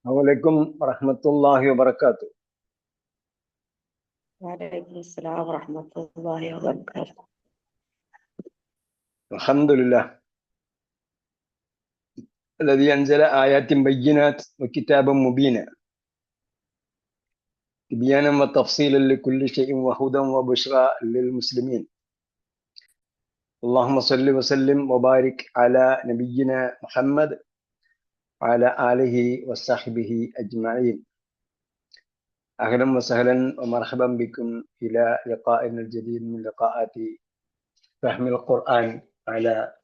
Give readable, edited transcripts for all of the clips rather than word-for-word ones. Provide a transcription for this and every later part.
عليكم ورحمة الله وبركاته. وعليكم السلام ورحمة الله وبركاته. الحمد لله الذي أنزل آيات بينات وكتابا مبينا تبيانا وتفصيلا لكل شيء وهدى وبشرى للمسلمين. اللهم صل وسلم وبارك على نبينا محمد وعلى آله وصحبه أجمعين. أهلا وسهلا ومرحبا بكم إلى لقائنا الجديد من لقاءات فهم القرآن على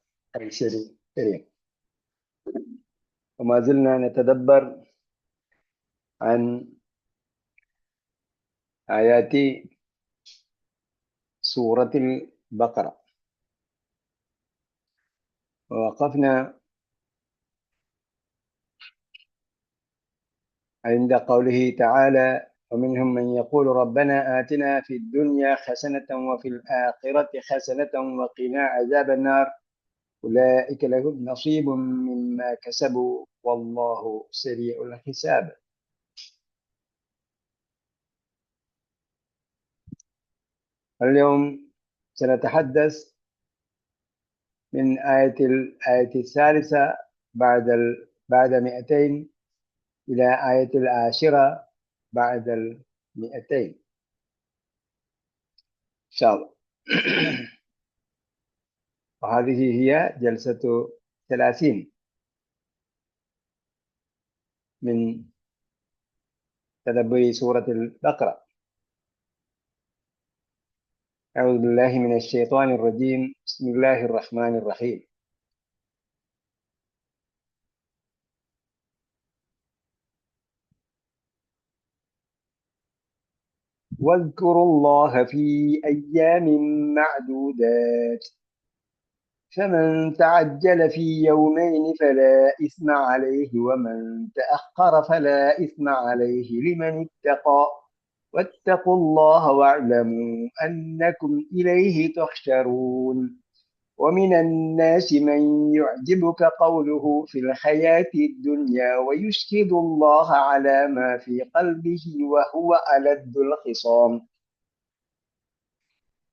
أيسر الكريم. وما زلنا نتدبر عن آيات سورة البقرة، ووقفنا عند قوله تعالى: ومنهم من يقول ربنا آتنا في الدنيا حسنة وفي الآخرة حسنة وقنا عذاب النار أولئك لهم نصيب مما كسبوا والله سريع الحساب. اليوم سنتحدث من الآية الثالثة بعد 200 إلى آية العاشرة بعد 200 إن شاء الله. وهذه هي جلسة 30 من تدبر سورة البقرة. أعوذ بالله من الشيطان الرجيم. بسم الله الرحمن الرحيم. واذكروا الله في أيام معدودات فمن تعجل في يومين فلا إثم عليه ومن تأخر فلا إثم عليه لمن اتقى واتقوا الله واعلموا أنكم إليه تحشرون. ومن الناس من يعجبك قوله في الحياة الدنيا ويشهد الله على ما في قلبه وهو ألد الخصام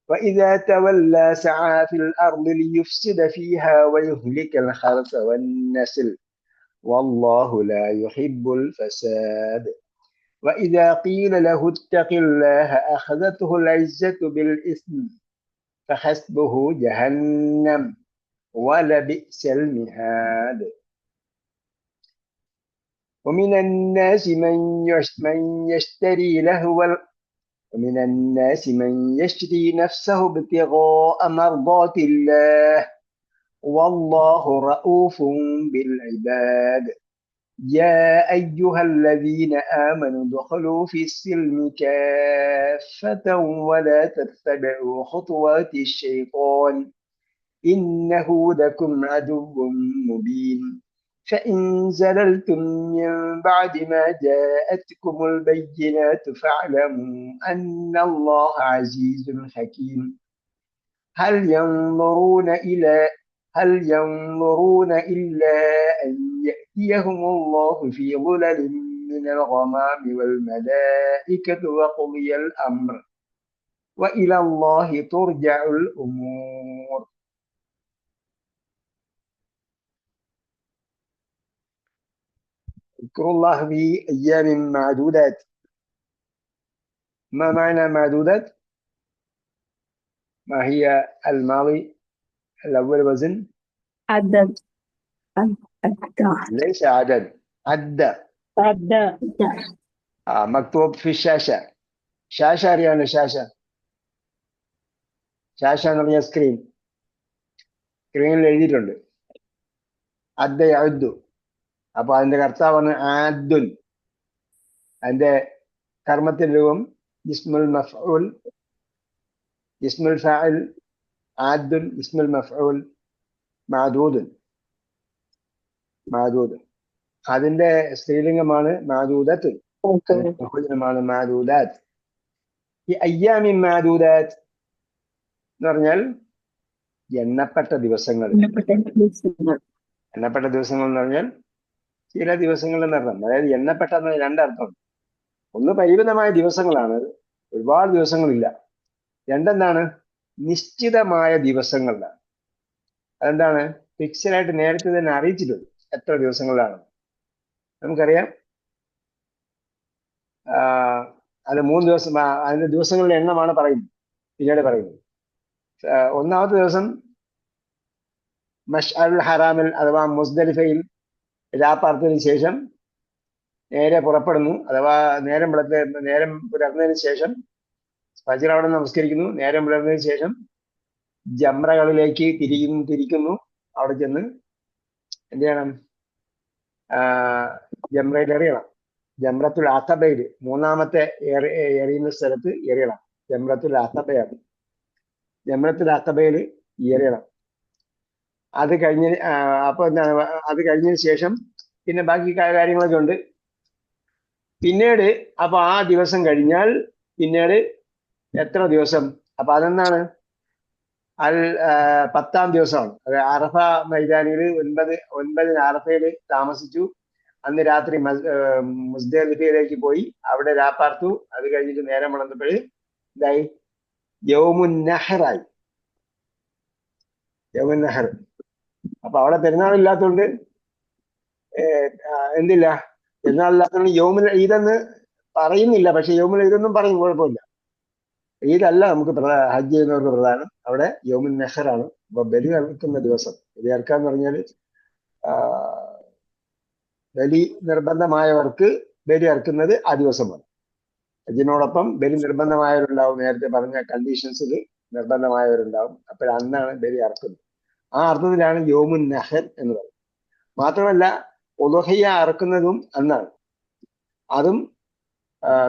وإذا تولى سعى في الأرض ليفسد فيها ويهلك الحرث والنسل والله لا يحب الفساد. وإذا قيل له اتق الله أخذته العزة بالإثم فحسبه جهنم ولبئس المهاد. ومن الناس ومن الناس من يشتري نفسه ابتغاء مرضات الله والله رؤوف بالعباد. يا أيها الذين آمنوا ادخلوا في السلم كافة ولا تتبعوا خطوات الشيطان إنه لكم عدو مبين. فإن زللتم من بعد ما جاءتكم البينات فاعلموا أن الله عزيز حكيم. هل ينظرون إلا أن يأتيهم الله في ظلل من الغمام والملائكة وقضي الأمر وإلى الله ترجع الأمور. اذكروا الله في أيام معدودات. ما معنى معدودات؟ ما هي الماضي الأول وزن؟ عدد. ليس عدد، عد. مكتوب في الشاشة. شاشة يعني شاشة എന്ന് പറഞ്ഞ സ്ക്രീനിൽ എഴുതിയിട്ടുണ്ട്. അദ്ദ യഅദ്ദു. അപ്പോൾ അതിന്റെ കർത്താവാണ് ആദ്ദുൻ. അതിന്റെ കർമ്മത്തിന്റെ രൂപം ഇസ്മുൽ മഫ്ഊൽ, ഇസ്മുൽ ഫാഇൽ ആദ്ദുൻ, ഇസ്മുൽ മഫ്ഊൽ മഅദൂദുൻ. അതിന്റെ സ്ത്രീലിംഗമാണ് മഅദൂദത്തുൻ, ബഹുവചനമാണ് മഅദൂദാത്ത്. ഈ അയ്യാമിൻ മഅദൂദാത്ത് എന്ന് പറഞ്ഞാൽ എണ്ണപ്പെട്ട ദിവസങ്ങൾ. എണ്ണപ്പെട്ട ദിവസങ്ങൾ എന്ന് പറഞ്ഞാൽ ചില ദിവസങ്ങളിൽ എന്നർത്ഥം. അതായത് എണ്ണപ്പെട്ടെന്ന രണ്ടർത്ഥമുണ്ട്. ഒന്ന് പരിമിതമായ ദിവസങ്ങളാണ്, ഒരുപാട് ദിവസങ്ങളില്ല. രണ്ടെന്താണ്, നിശ്ചിതമായ ദിവസങ്ങളിലാണ്. അതെന്താണ്, ഫിക്സഡായിട്ട് നേരത്തെ തന്നെ അറിയിച്ചിട്ടുണ്ട് എത്ര ദിവസങ്ങളിലാണ്. നമുക്കറിയാം അത് 3 ദിവസം, അതിന്റെ ദിവസങ്ങളുടെ എണ്ണമാണ് പറയുന്നത്, പിന്നീട് പറയുന്നത്. ഒന്നാമത്തെ ദിവസം മഷ്അറുൽ ഹറാമിൽ അഥവാ മുസ്ദലിഫയിൽ രാപ്പാർത്തതിന് ശേഷം നേരെ പുറപ്പെടുന്നു, അഥവാ നേരം പുലർന്നതിന് ശേഷം ഫജ്ർ അവിടെ നമസ്കരിക്കുന്നു. നേരം പുലർന്നതിന് ശേഷം ജംറകളിലേക്ക് തിരിക്കുന്നു. അവിടെ ചെന്ന് എന്ത് ചെയ്യണം, ജംറയിൽ എറിയണം. ജംറത്തുൽ അഖബയിൽ മൂന്നാമത്തെ എറിയുന്ന സ്ഥലത്ത് എറിയണം. ജംറത്തുൽ അഖബയാണ്. ജംറത്തുൽ അഖബയിൽ എറിയണം. അത് കഴിഞ്ഞ് അപ്പൊ എന്താണ്, അത് കഴിഞ്ഞതിന് ശേഷം പിന്നെ ബാക്കി കാര്യങ്ങളൊക്കെ ഉണ്ട്. പിന്നീട് അപ്പൊ ആ ദിവസം കഴിഞ്ഞാൽ പിന്നീട് എത്ര ദിവസം, അപ്പൊ അതെന്താണ്, 10-ാം ദിവസമാണ്. അത് അറഫ മൈതാനിയിൽ 9 അറഫയിൽ താമസിച്ചു. അന്ന് രാത്രി മുസ്ദലിഫയിലേക്ക് പോയി, അവിടെ രാപ്പാർത്തു. അത് കഴിഞ്ഞിട്ട് നേരം വളർന്നപ്പോൾ ഇതായി യൗമുൻ നഹറായി. യൗമുൻ നഹർ. അപ്പൊ അവിടെ പെരുന്നാളില്ലാത്തതുകൊണ്ട് എന്തില്ല, പെരുന്നാളില്ലാത്തതുകൊണ്ട് യൗമുൽ ഈദെന്ന് പറയുന്നില്ല. പക്ഷെ യൗമുൽ ഈദെന്നും പറയും, കുഴപ്പമില്ല. ഈദല്ല നമുക്ക് ഹജ്ജ് ചെയ്യുന്നവർക്ക് പ്രധാനം. അവിടെ യൗമുൻ നഹറാണ്. അപ്പൊ ബലി അറുക്കുന്ന ദിവസം. ബലി അറുക്കാന്ന് പറഞ്ഞാൽ ബലി നിർബന്ധമായവർക്ക് ബലി അറുക്കുന്നത് ആ ദിവസമാണ്. ഇതിനോടൊപ്പം ബലി നിർബന്ധമായവരുണ്ടാവും. നേരത്തെ പറഞ്ഞ കണ്ടീഷൻസിൽ നിർബന്ധമായവരുണ്ടാവും. അപ്പോഴന്നാണ് ബലി അറുക്കുന്നത്. ആ അർത്ഥത്തിലാണ് യൗമുൻ നഹർ എന്ന് പറയുന്നത്. മാത്രമല്ല ഉളുഹിയ്യ അറുക്കുന്നതും അന്നാണ്. അതും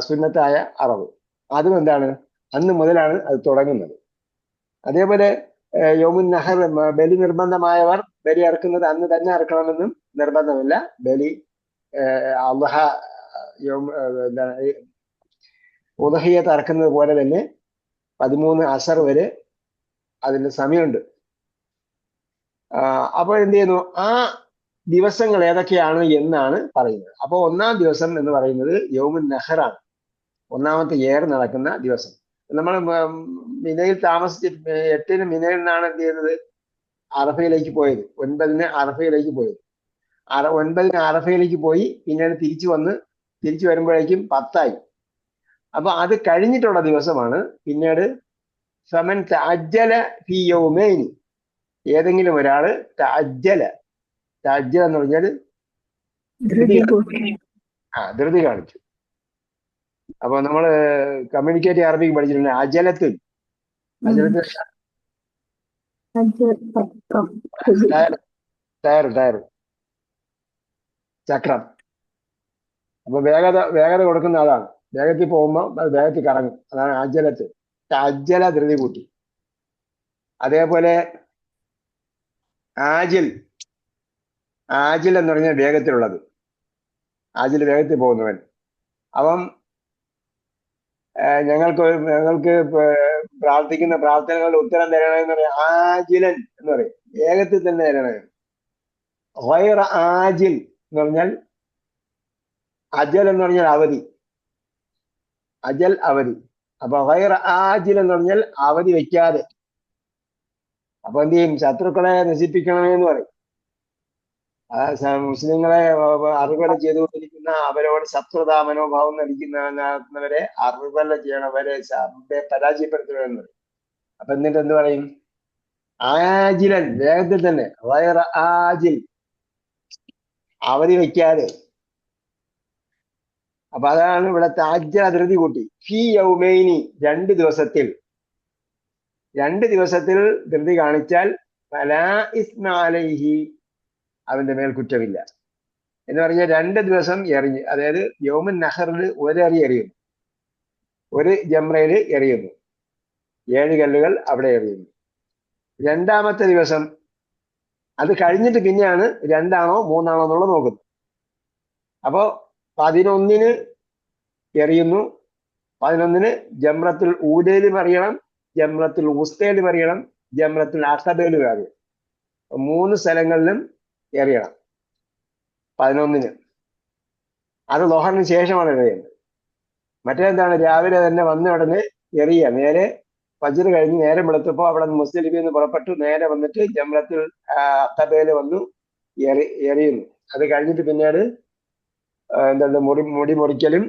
സുന്നത്തായ അറവ്. അതും എന്താണ്, അന്ന് മുതലാണ് അത് തുടങ്ങുന്നത്. അതേപോലെ യൗമുൻ നഹർ, ബലി നിർബന്ധമായവർ ബലി അറുക്കുന്നത് അന്ന് തന്നെ അറുക്കണമെന്നും നിർബന്ധമില്ല. ബലി അള്ളഹ എന്താണ് ഉളുഹിയ്യത്ത് അറുക്കുന്നത് പോലെ തന്നെ 13 അസർ വരെ അതിന് സമയമുണ്ട്. അപ്പോൾ എന്ത് ചെയ്യുന്നു, ആ ദിവസങ്ങൾ ഏതൊക്കെയാണ് എന്നാണ് പറയുന്നത്. അപ്പോൾ 1-ാം ദിവസം എന്ന് പറയുന്നത് യൗമുൻ നഹറാണ്, ഒന്നാമത്തെ ഏർ നടക്കുന്ന ദിവസം. നമ്മൾ മിനയിൽ താമസിച്ച് 8-ന് മിനയിൽ നിന്നാണ് എന്ത് ചെയ്യുന്നത്, അറഫയിലേക്ക് പോയത്. 9-ന് അറഫയിലേക്ക് പോയത്. 9-ന് അറഫയിലേക്ക് പോയി, പിന്നീട് തിരിച്ചു വരുമ്പോഴേക്കും 10-ആയി. അപ്പൊ അത് കഴിഞ്ഞിട്ടുള്ള ദിവസമാണ് പിന്നീട് ഫമൻ തഅജ്ജല ഫീ യൗമൈനി, ഏതെങ്കിലും ഒരാള് തഅജ്ജല എന്ന് പറഞ്ഞാൽ ധൃതി കാണിച്ചു. അപ്പൊ നമ്മള് കമ്മ്യൂണിക്കേറ്റീവ് അറബിക്ക് പഠിച്ചിട്ടുണ്ട്. അജലത്തിൽ ടയർ ചക്രം. അപ്പൊ വേഗത കൊടുക്കുന്ന ആളാണ്. വേഗത്തിൽ പോകുമ്പോൾ അത് വേഗത്തിൽ കറങ്ങും. അതാണ് അജലത്ത്. അജല ധൃതി കൂട്ടി. അതേപോലെ ആജിൽ എന്ന് പറഞ്ഞാൽ വേഗത്തിലുള്ളത്. ആജിൽ വേഗത്തിൽ പോകുന്നവൻ. അപ്പം ഞങ്ങൾക്ക് പ്രാർത്ഥിക്കുന്ന പ്രാർത്ഥനകളുടെ ഉത്തരം തരണമെന്ന് പറയാം. ആജിലൻ എന്ന് പറയും, വേഗത്തിൽ തന്നെ തരണേ. ഗൈറ ആജിൽ എന്ന് പറഞ്ഞാൽ, അജൽ എന്ന് പറഞ്ഞാൽ അവധി, അജൽ അവധി. അപ്പൊ ഗൈറ ആജിൽ എന്ന് പറഞ്ഞാൽ അവധി വെക്കാതെ. അപ്പൊ എന്ത് ചെയ്യും, ശത്രുക്കളെ നശിപ്പിക്കണമെന്ന് പറയും. മുസ്ലിങ്ങളെ അറുകൊല ചെയ്തുകൊണ്ടിരിക്കുന്ന, അവരോട് ശത്രുതാ മനോഭാവം നടിക്കുന്നവരെ അറുകൊല ചെയ്യണവരെ പരാജയപ്പെടുത്തണമെന്ന് പറയും. അപ്പൊ എന്നിട്ട് എന്ത് പറയും, ആജിലൻ, വേഗത്തിൽ തന്നെ. ഗൈറ ആജിൽ, അവധി വെക്കാതെ. അപ്പൊ അതാണ് ഇവിടെ താജ്ജല ധൃതി കൂട്ടി. ഫീ യൗമൈനി, 2 ദിവസത്തിൽ. 2 ദിവസത്തിൽ ധൃതി കാണിച്ചാൽ ഫലാ ഇസ്മ അലൈഹി, അവന്റെ മേൽ കുറ്റമില്ല എന്ന് പറഞ്ഞാൽ 2 ദിവസം എറിഞ്ഞ്, അതായത് യൗമുൻ നഹറിൽ ഒരെറി എറിയുന്നു, ഒരു ജംറയിൽ എറിയുന്നു, 7 കല്ലുകൾ അവിടെ എറിയുന്നു. 2-ാമത്തെ ദിവസം അത് കഴിഞ്ഞിട്ട് പിന്നെയാണ് 2ആണോ 3ആണോ എന്നുള്ളത് നോക്കുന്നത്. അപ്പോ 11-ന് എറിയുന്നു. 11-ന് ജംറത്തുൽ ഊലയിലും എറിയണം, ജംറത്തുൽ ഉസ്തയിലും എറിയണം, ജംറത്തുൽ അഖബയിലും എറിയണം. 3 സ്ഥലങ്ങളിലും എറിയണം 11-ന്. അത് ലോഹറിന് ശേഷമാണ് എറിയേണ്ടത്. മറ്റേന്താണ് രാവിലെ തന്നെ വന്ന ഉടനെ എറിയുക. നേരെ ഫജ്ർ കഴിഞ്ഞ് നേരം വെളുത്തപ്പോൾ അവിടെ നിന്ന് മുസ്ദലിഫയിൽ നിന്ന് പുറപ്പെട്ടു നേരെ വന്നിട്ട് ജംറത്തുൽ അഖബയിൽ വന്നു എറിയുന്നു. അത് കഴിഞ്ഞിട്ട് പിന്നീട് എന്താണ് മുടി മുറിക്കലും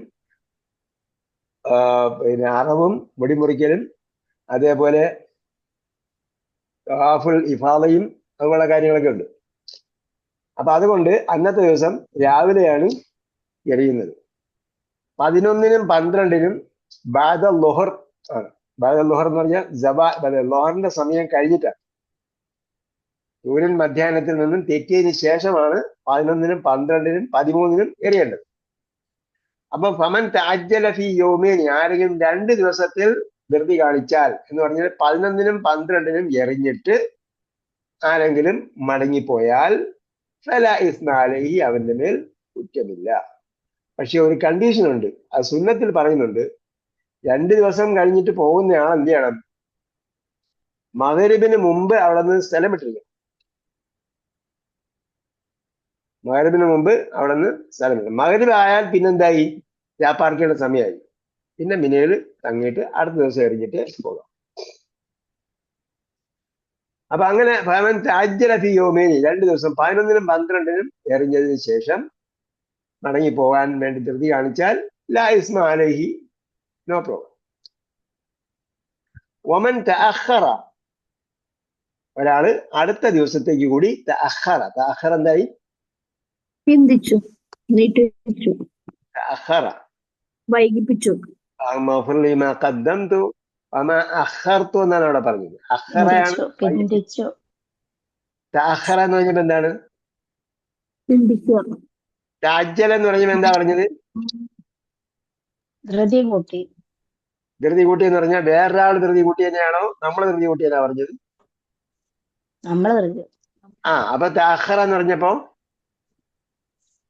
പിന്നെ അറവും മുടി മുറിക്കലും അതേപോലെ തവാഫുൽ ഇഫാദയും അതുപോലുള്ള കാര്യങ്ങളൊക്കെ ഉണ്ട്. അപ്പൊ അതുകൊണ്ട് അന്നത്തെ ദിവസം രാവിലെയാണ് എറിയുന്നത്. 11-നും 12-നും ബാദ ലുഹർ ആണ്. ബാദ ലുഹർ എന്ന് പറഞ്ഞാൽ ലുഹറിന്റെ സമയം കഴിഞ്ഞിട്ടാണ്. സൂര്യൻ മധ്യാഹ്നത്തിൽ നിന്നും തെറ്റിയതിന് ശേഷമാണ് 11-നും 12-നും 13-നും എറിയേണ്ടത്. അപ്പൊ ഫമൻ തഅജ്ജല ഫീ യൗമൈനി, ആരെങ്കിലും 2 ദിവസത്തിൽ ധൃതി കാണിച്ചാൽ എന്ന് പറഞ്ഞാൽ 11-നും 12-നും എറിഞ്ഞിട്ട് ആരെങ്കിലും മടങ്ങിപ്പോയാൽ ഫലാ ഇസ്മ അലൈഹി, അവന്റെ മേൽ കുറ്റമില്ല. പക്ഷെ ഒരു കണ്ടീഷൻ ഉണ്ട്, അത് സുന്നത്തിൽ പറയുന്നുണ്ട്. 2 ദിവസം കഴിഞ്ഞിട്ട് പോകുന്നയാൾ എന്ത് ചെയ്യണം? മഗ്‌രിബിന് മുമ്പ് അവിടെ നിന്ന് സ്ഥലം വിട്ടിരിക്കണം. മഗ്‌രിബിന് മുമ്പ് അവിടെ നിന്ന് സ്ഥലം വിട്ടു. മഗ്‌രിബ് ആയാൽ പിന്നെന്തായി? രാപ്പാർക്കിയുടെ സമയമായി. പിന്നെ മിനയിൽ തങ്ങിയിട്ട് അടുത്ത ദിവസം എറിഞ്ഞിട്ട് പോകാം. അപ്പൊ അങ്ങനെ ഫമൻ തഅജ്ജല ഫീ യൗമൈനി, 2 ദിവസം 11-നും 12-നും എറിഞ്ഞതിന് ശേഷം മടങ്ങി പോകാൻ വേണ്ടി ധൃതി കാണിച്ചാൽ ലാ ഇസ്മ അലൈഹി, നോ പ്രോബ്ലം. വമൻ തഅഖറ, ഒരാള് അടുത്ത ദിവസത്തേക്ക് കൂടി തഅഖറ എന്തായി? പിന്തിച്ചു, നീട്ടിച്ചു, തഅഖറ വൈകിപ്പിച്ചു. ലിമാ ഖദ്ദംതു വമാ അഖർതു എന്നാണ് അവിടെ പറഞ്ഞത്. അഖറയാണ്. പിന്തിച്ചു, തഅഖറ എന്ന് പറഞ്ഞപ്പോ എന്താണ്? പിന്തിച്ചു. തഅജ്ജല എന്ന് പറഞ്ഞപ്പോ എന്താ പറഞ്ഞത്? ധൃതി കൂട്ടി. ധൃതി കൂട്ടി എന്ന് പറഞ്ഞാൽ വേറൊരാൾ ധൃതി കൂട്ടി തന്നെയാണോ നമ്മൾ ധൃതി കൂട്ടിയെന്നാ പറഞ്ഞത്? നമ്മള് ധൃതി. അപ്പൊ തഅഖറ എന്ന് പറഞ്ഞപ്പോ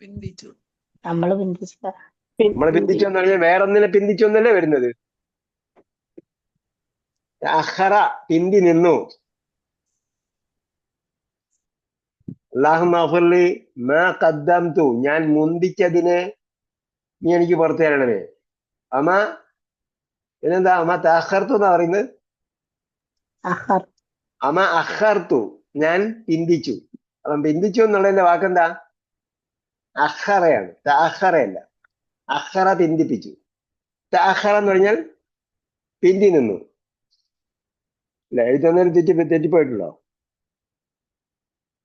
പിന്തിച്ചു. നമ്മള് പിന്തിച്ചു. നമ്മൾ പിന്തിച്ചു എന്ന് പറഞ്ഞാൽ വേറൊന്നിനെ പിന്തിച്ചു എന്നല്ലേ വരുന്നത്? തഅഖറ, പിന്തി നിന്നു. അല്ലാഹുമ്മ ഗ്ഫിർലി മാ ഖദ്ദംതു, ഞാൻ മുന്തിച്ചതിനെ നീ എനിക്ക് പുറത്തു തരണമേ. പിന്നെന്താ? അമ തഅഖർതു എന്നാ പറയുന്നത്. അമ അഖർതു, ഞാൻ പിന്തിച്ചു. അപ്പം പിന്തിച്ചു എന്നുള്ളതിന്റെ വാക്കെന്താ? അഖറയാണ്, തഅഖറയല്ല. അഖറ പിന്തിപ്പിച്ചു. തഅഖറ എന്ന് പറഞ്ഞാൽ പിന്തി നിന്നു. അല്ല, എഴുതുന്നതിന് തെറ്റിപ്പോയിട്ടുണ്ടോ?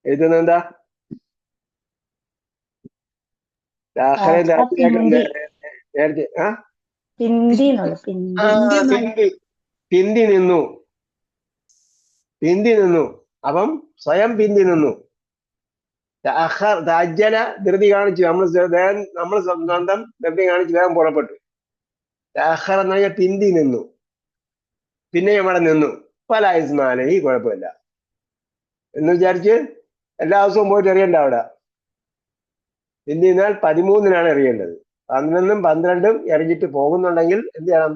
എഴുതുന്നത് എന്താ? നേരത്തെ പിന്തി നിന്നു. പിന്തി നിന്നു. അപ്പം സ്വയം പിന്തി നിന്നു. തഅജ്ജല, ധൃതി കാണിച്ചു. നമ്മൾ സ്വന്തം ധൃതി കാണിച്ച് വേഗം പുറപ്പെട്ടു. തഅഖറ എന്ന് പറഞ്ഞാൽ പിന്തി നിന്നു, പിന്നെ അവിടെ നിന്നു. ഫലാ ഇസ്മ അലൈഹി, കുഴപ്പമില്ല എന്ന് വിചാരിച്ച് എല്ലാ ദിവസവും പോയിട്ട് എറിയണ്ട. അവിടെ പിന്തി നിന്നാൽ 13-നാണ് എറിയേണ്ടത്. 11-നും 12-ഉം എറിഞ്ഞിട്ട് പോകുന്നുണ്ടെങ്കിൽ എന്ത് ചെയ്യണം?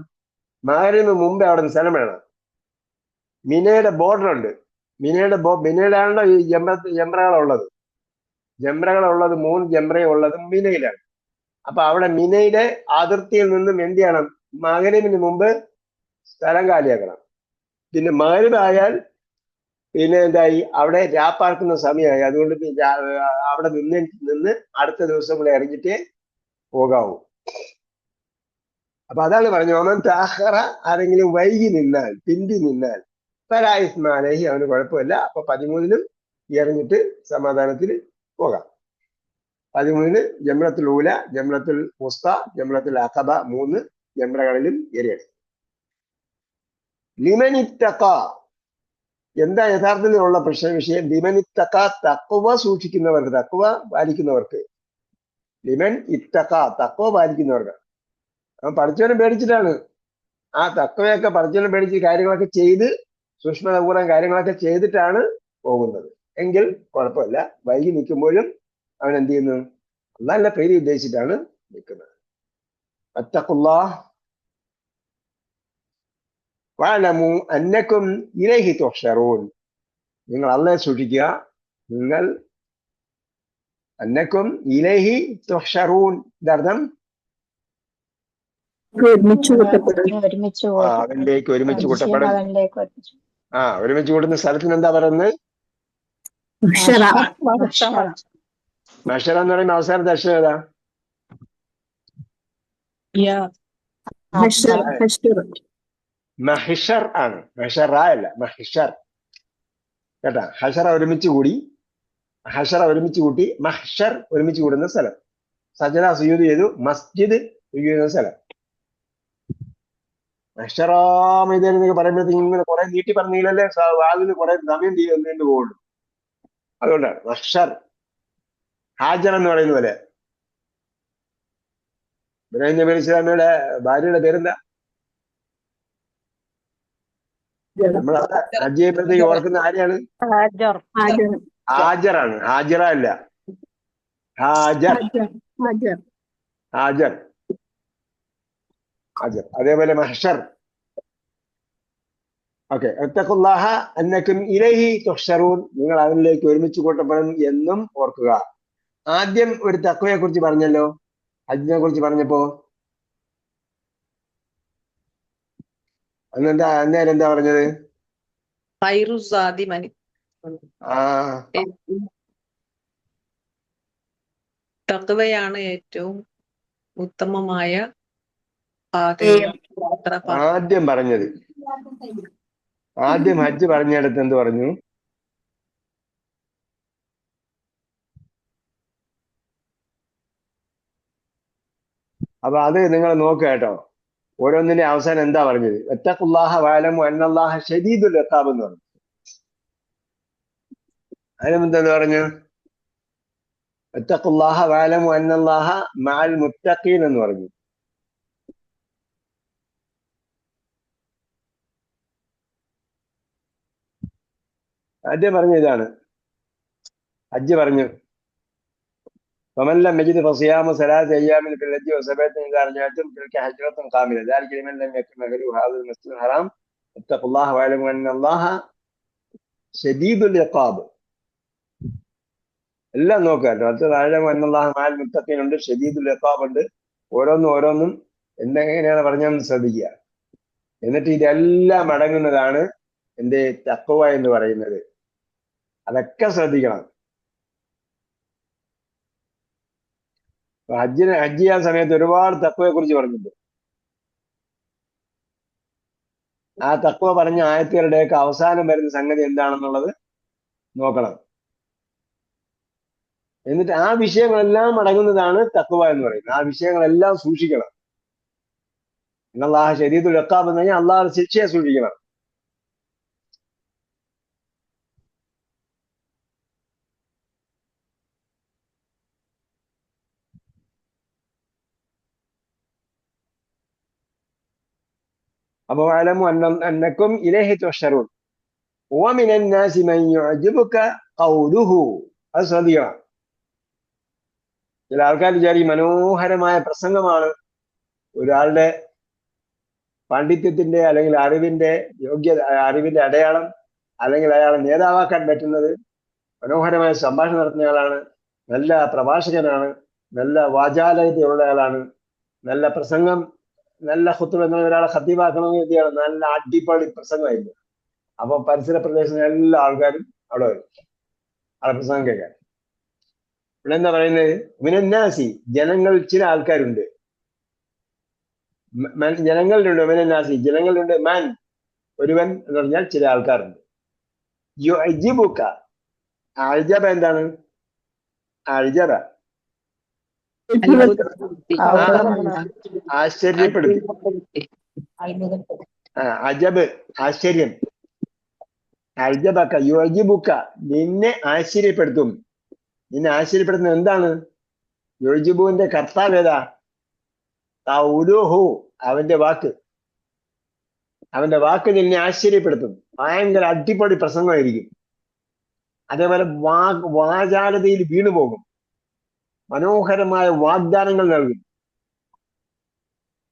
മഗ്‌രിബിന് മുമ്പേ അവിടെ നിന്ന് സ്ഥലം വേണം. മിനയുടെ ബോർഡർ ഉണ്ട്. മിനയിലാണല്ലോ ഈ ജംറകളുള്ളത്. ജംറകളുള്ളത് 3 ജംറയുള്ളത് മിനയിലാണ്. അപ്പൊ അവിടെ മിനയിലെ അതിർത്തിയിൽ നിന്നും എന്ത് ചെയ്യണം? മഗ്‌രിബിന് മുമ്പ് സ്ഥലം കാലിയാക്കണം. പിന്നെ മഗ്‌രിബ് ആയാൽ പിന്നെ എന്തായി? അവിടെ രാപ്പാർക്കുന്ന സമയമായി. അതുകൊണ്ട് അവിടെ നിന്ന് അടുത്ത ദിവസം കൂടെ ഇറങ്ങിയിട്ടേ പോകാവൂ. അപ്പൊ അതാണ് പറഞ്ഞു, ഒമൻ തഅഖറ, ആരെങ്കിലും വൈകി നിന്നാൽ, പിന്തി നിന്നാൽ ഫലാ ഇസ്മ അലൈഹി, അവന് കുഴപ്പമില്ല. അപ്പൊ 13-നും ഇറങ്ങിയിട്ട് സമാധാനത്തിൽ പോകാം. 13-ന് ജംറത്തുൽ ഊല, ജംറത്തുൽ വുസ്ത, ജംറത്തുൽ അഖബ, 3 ജംറകളിലും എറിയണം. ലിമൻ ഇത്തഖ, എന്താ യഥാർത്ഥത്തിലുള്ള വിഷയം? ലിമൻ ഇത്തഖ, തഖ്വ സൂക്ഷിക്കുന്നവർക്ക്, തഖ്വ പാലിക്കുന്നവർക്ക്. ലിമൻ ഇത്തഖ, തഖ്വ പാലിക്കുന്നവർക്ക്. അവൻ പഠിച്ചവനെ പേടിച്ചിട്ടാണ്. ആ തഖ്വയൊക്കെ പഠിച്ചവനെ പേടിച്ച് കാര്യങ്ങളൊക്കെ ചെയ്ത് സൂക്ഷ്മതപൂർവ്വം കാര്യങ്ങളൊക്കെ ചെയ്തിട്ടാണ് പോകുന്നത് എങ്കിൽ കുഴപ്പമില്ല. വൈകി നിൽക്കുമ്പോഴും അവൻ എന്ത് ചെയ്യുന്നു? അല്ലാഹുവിന്റെ പേര് ഉദ്ദേശിച്ചിട്ടാണ് നിൽക്കുന്നത്. വത്തഖുല്ലാഹ് വഅലമു അന്നകും ഇലൈഹി തുഹ്ശറൂൻ, നിങ്ങൾ അല്ലാഹയെ സൂക്ഷിക്കുക, നിങ്ങൾ അന്നക്കും ഇലൈഹി തുഹ്ശറൂൻ. ഇതർത്ഥം ഒരുമിച്ച് അവനിലേക്ക് ഒരുമിച്ച് കൂട്ടപ്പെടും. അവനിലേക്ക് ഒരുമിച്ച് ഒരുമിച്ച് കൂടുന്ന സ്ഥലത്തിന് എന്താ പറയുന്നത്? മഹ്ശറ എന്ന് പറയുന്ന അവസാനത്തെ അക്ഷരം ഏതാ? മഹിഷർ ആണ്. മഹിഷറ അല്ല, മഹിഷർ. കേട്ടാ, ഹഷറ ഒരുമിച്ച് കൂടി, ഹഷറ ഒരുമിച്ച് കൂട്ടി, മഹ്ഷർ ഒരുമിച്ച് കൂടുന്ന സ്ഥലം. സജദ സുജൂദ് ചെയ്തു, മസ്ജിദ് ചെയ്യുന്ന സ്ഥലം. മഹ്ഷറാമിതെന്നൊക്കെ പറയുമ്പോഴത്തേക്കും ഇങ്ങനെ കുറെ നീട്ടി പറഞ്ഞില്ലല്ലേ, വാതിന് കുറെ സമയം നീണ്ടു പോകുള്ളൂ. അതുകൊണ്ടാണ് മഹ്ഷർ. ഹാജർ എന്ന് പറയുന്ന പോലെ. ഇബ്രാഹിം നബി അലൈഹി സ്വലാമയുടെ ഭാര്യയുടെ പേരെന്താ? നമ്മളവിടെ ഹജ്ജ് ചെയ്യുമ്പോഴത്തേക്ക് ഓർക്കുന്ന ആരെയാണ്? ഹാജറാണ്. ഹാജറ അല്ല, ഹാജർ. ഹാജർ, ഹാജർ. അതേപോലെ മഹ്ഷർ. ഓക്കെ. ഇത്തഖുല്ലാഹ അന്നക്കും ഇലൈഹി തുഹ്ശറൂൻ. നിങ്ങൾ അവനിലേക്ക് ഒരുമിച്ച് കൂട്ടപ്പെടും എന്നും ഓർക്കുക. ആദ്യം ഒരു തഖ്വയെ കുറിച്ച് പറഞ്ഞല്ലോ, ഹജ്ജിനെ കുറിച്ച് പറഞ്ഞപ്പോ അന്നേരം എന്താ പറഞ്ഞത്? തഖ്വയാണ് ഏറ്റവും ഉത്തമമായ ആദ്യം പറഞ്ഞത്. ആദ്യം ഹജ്ജ് പറഞ്ഞിടത്ത് എന്ത് പറഞ്ഞു? അപ്പൊ അത് നിങ്ങൾ നോക്കുക കേട്ടോ. ഓരോന്നിന്റെ അവസാനം എന്താ പറഞ്ഞത്? ഇത്തഖുല്ലാഹ വഅലമു അന്നല്ലാഹ ശദീദുൽ ഇഖാബ് എന്ന് പറഞ്ഞു. അതിനെന്തെന്ന് പറഞ്ഞു? ഇത്തഖുല്ലാഹ വഅലമു അന്നല്ലാഹ മഅൽ മുത്തഖീൻ എന്ന് പറഞ്ഞു. ആദ്യം പറഞ്ഞു ഇതാണ്. ഹജ്ജ് പറഞ്ഞു فمن لم يجد فصيام 3 أيام في الحج و7 إذا رجعتم تلك حجة كاملة ذلك لمن لم يكن أهله هذا المسجد الحرام اتقوا الله واعلموا أن الله شديد العقاب. എല്ലാം നോക്കുക കേട്ടോ. അടുത്തത് അഅലമു അന്നല്ലാഹ മഅൽ മുത്തഖീൻ ഉണ്ട്, ഷദീദുൽ ഇഖാബ് ഉണ്ട്. ഓരോന്നും എന്തെങ്ങനെയാണ് പറഞ്ഞതെന്ന് ശ്രദ്ധിക്കുക. എന്നിട്ട് ഇതെല്ലാം അടങ്ങുന്നതാണ് എന്റെ തഖ്വ എന്ന് പറയുന്നത്. അതൊക്കെ ശ്രദ്ധിക്കണം. ഹജ്ജ് ചെയ്യാൻ സമയത്ത് ഒരുപാട് തഖ്വയെ കുറിച്ച് പറഞ്ഞിട്ടുണ്ട്. ആ തഖ്വ പറഞ്ഞ ആയത്തുകളുടെയൊക്കെ അവസാനം വരുന്ന സംഗതി എന്താണെന്നുള്ളത് നോക്കണം. എന്നിട്ട് ആ വിഷയങ്ങളെല്ലാം അടങ്ങുന്നതാണ് തഖ്വ എന്ന് പറയുന്നത്. ആ വിഷയങ്ങളെല്ലാം സൂക്ഷിക്കണം. അല്ലാഹ ശദീദുൽ ഇഖാബ് എന്ന് പറഞ്ഞാൽ അള്ളാഹുടെ ശിക്ഷയെ സൂക്ഷിക്കണം. അപ്പൊ വഅലമു അന്നക്കും ഇലൈഹി തുഹ്ശറൂൻ വമിനൻ നാസി മൻ യുഅ്ജിബുക ഖൗലുഹു. അത് ശ്രദ്ധിക്കണം. ചില ആൾക്കാർ വിചാരിക്കും മനോഹരമായ പ്രസംഗമാണ് ഒരാളുടെ പാണ്ഡിത്യത്തിന്റെ അല്ലെങ്കിൽ അറിവിന്റെ അടയാളം, അല്ലെങ്കിൽ അയാളെ നേതാവാക്കാൻ പറ്റുന്നത്. മനോഹരമായ സംഭാഷണം നടത്തുന്നയാളാണ്, നല്ല പ്രഭാഷകനാണ്, നല്ല വാചാലതയുള്ള ആളാണ്, നല്ല പ്രസംഗം, നല്ല ഖുത്ബ എന്ന ഒരാളെ ഖത്തീബാക്കണമെന്ന് കരുതിയാണ് നല്ല അടിപൊളി പ്രസംഗമായിരുന്നു. അപ്പൊ പരിസര പ്രദേശങ്ങളിലെ എല്ലാ ആൾക്കാരും അവിടെ വരും അവിടെ പ്രസംഗം കേൾക്കാൻ. ഇവിടെ എന്താ പറയുന്നത്? മിനന്നാസി, ജനങ്ങൾ ചില ആൾക്കാരുണ്ട്. ജനങ്ങളിലുണ്ട്. മിനന്നാസി, ജനങ്ങളിലുണ്ട്. മാൻ, ഒരുവൻ എന്ന് പറഞ്ഞാൽ ചില ആൾക്കാരുണ്ട്. യുഅ്ജിബുക, അഅ്ജബ എന്താണ്? അഅ്ജബ ആശ്ചര്യപ്പെടുത്തി. അജബ് ആശ്ചര്യം. അഅ്ജബക യുഅ്ജിബുക, നിന്നെ ആശ്ചര്യപ്പെടുത്തും. നിന്നെ ആശ്ചര്യപ്പെടുത്തുന്നത് എന്താണ്? യുഅ്ജിബുവിന്റെ കർത്താവ് ഏതാ? ഖൗലുഹു, അവന്റെ വാക്ക്. അവന്റെ വാക്ക് നിന്നെ ആശ്ചര്യപ്പെടുത്തും. ഭയങ്കര അടിപൊളി പ്രസംഗമായിരിക്കും. അതേപോലെ വാചാലതയിൽ വീണുപോകും. മനോഹരമായ വാഗ്ദാനങ്ങൾ നൽകും.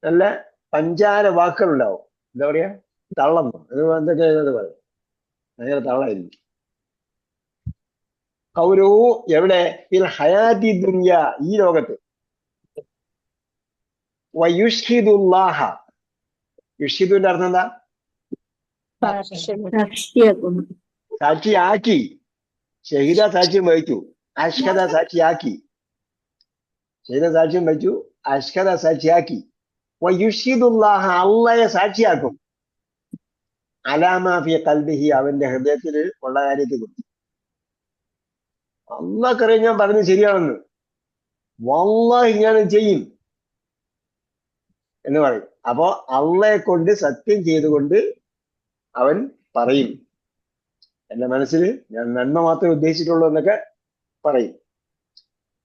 നല്ല പഞ്ചാര വാക്കുകൾ ഉണ്ടാവും. എന്താ പറയാ? തള്ളം. എന്തൊക്കെ പറയും. ഭയങ്കര തള്ളായിരിക്കും. ഖൗലുഹു എവിടെ? ഫിൽ ഹയാത്തി ദുനിയ, ഈ ലോകത്ത്. വയുഷ്ഹിദുല്ലാഹ, യുഷ്ഹിദുവിന്റെ അർത്ഥം എന്താ? സാക്ഷിയാക്കുന്നു. സാക്ഷിയാക്കി. ഷഹീദ സാക്ഷ്യം വഹിച്ചു, അഷ്ഹദ സാക്ഷിയാക്കി. ഷഹീദ സാക്ഷ്യം വഹിച്ചു, അഷ്ഹദ സാക്ഷിയാക്കി. വയുഷ്ഹിദുല്ലാഹ, അള്ളയെ സാക്ഷിയാക്കും. അലാമ ഫി ഖൽബിഹി, അവന്റെ ഹൃദയത്തിൽ ഉള്ള കാര്യത്തെ കുറിച്ച്. അള്ളാഹ്ക്കറിയാം ഞാൻ പറഞ്ഞത് ശരിയാണെന്ന്, വല്ലാഹി ഞാൻ ചെയ്യും എന്ന് പറയും. അപ്പോ അള്ളയെ കൊണ്ട് സത്യം ചെയ്തുകൊണ്ട് അവൻ പറയും, എന്റെ മനസ്സിൽ ഞാൻ നന്മ മാത്രമേ ഉദ്ദേശിച്ചിട്ടുള്ളൂ എന്നൊക്കെ പറയും.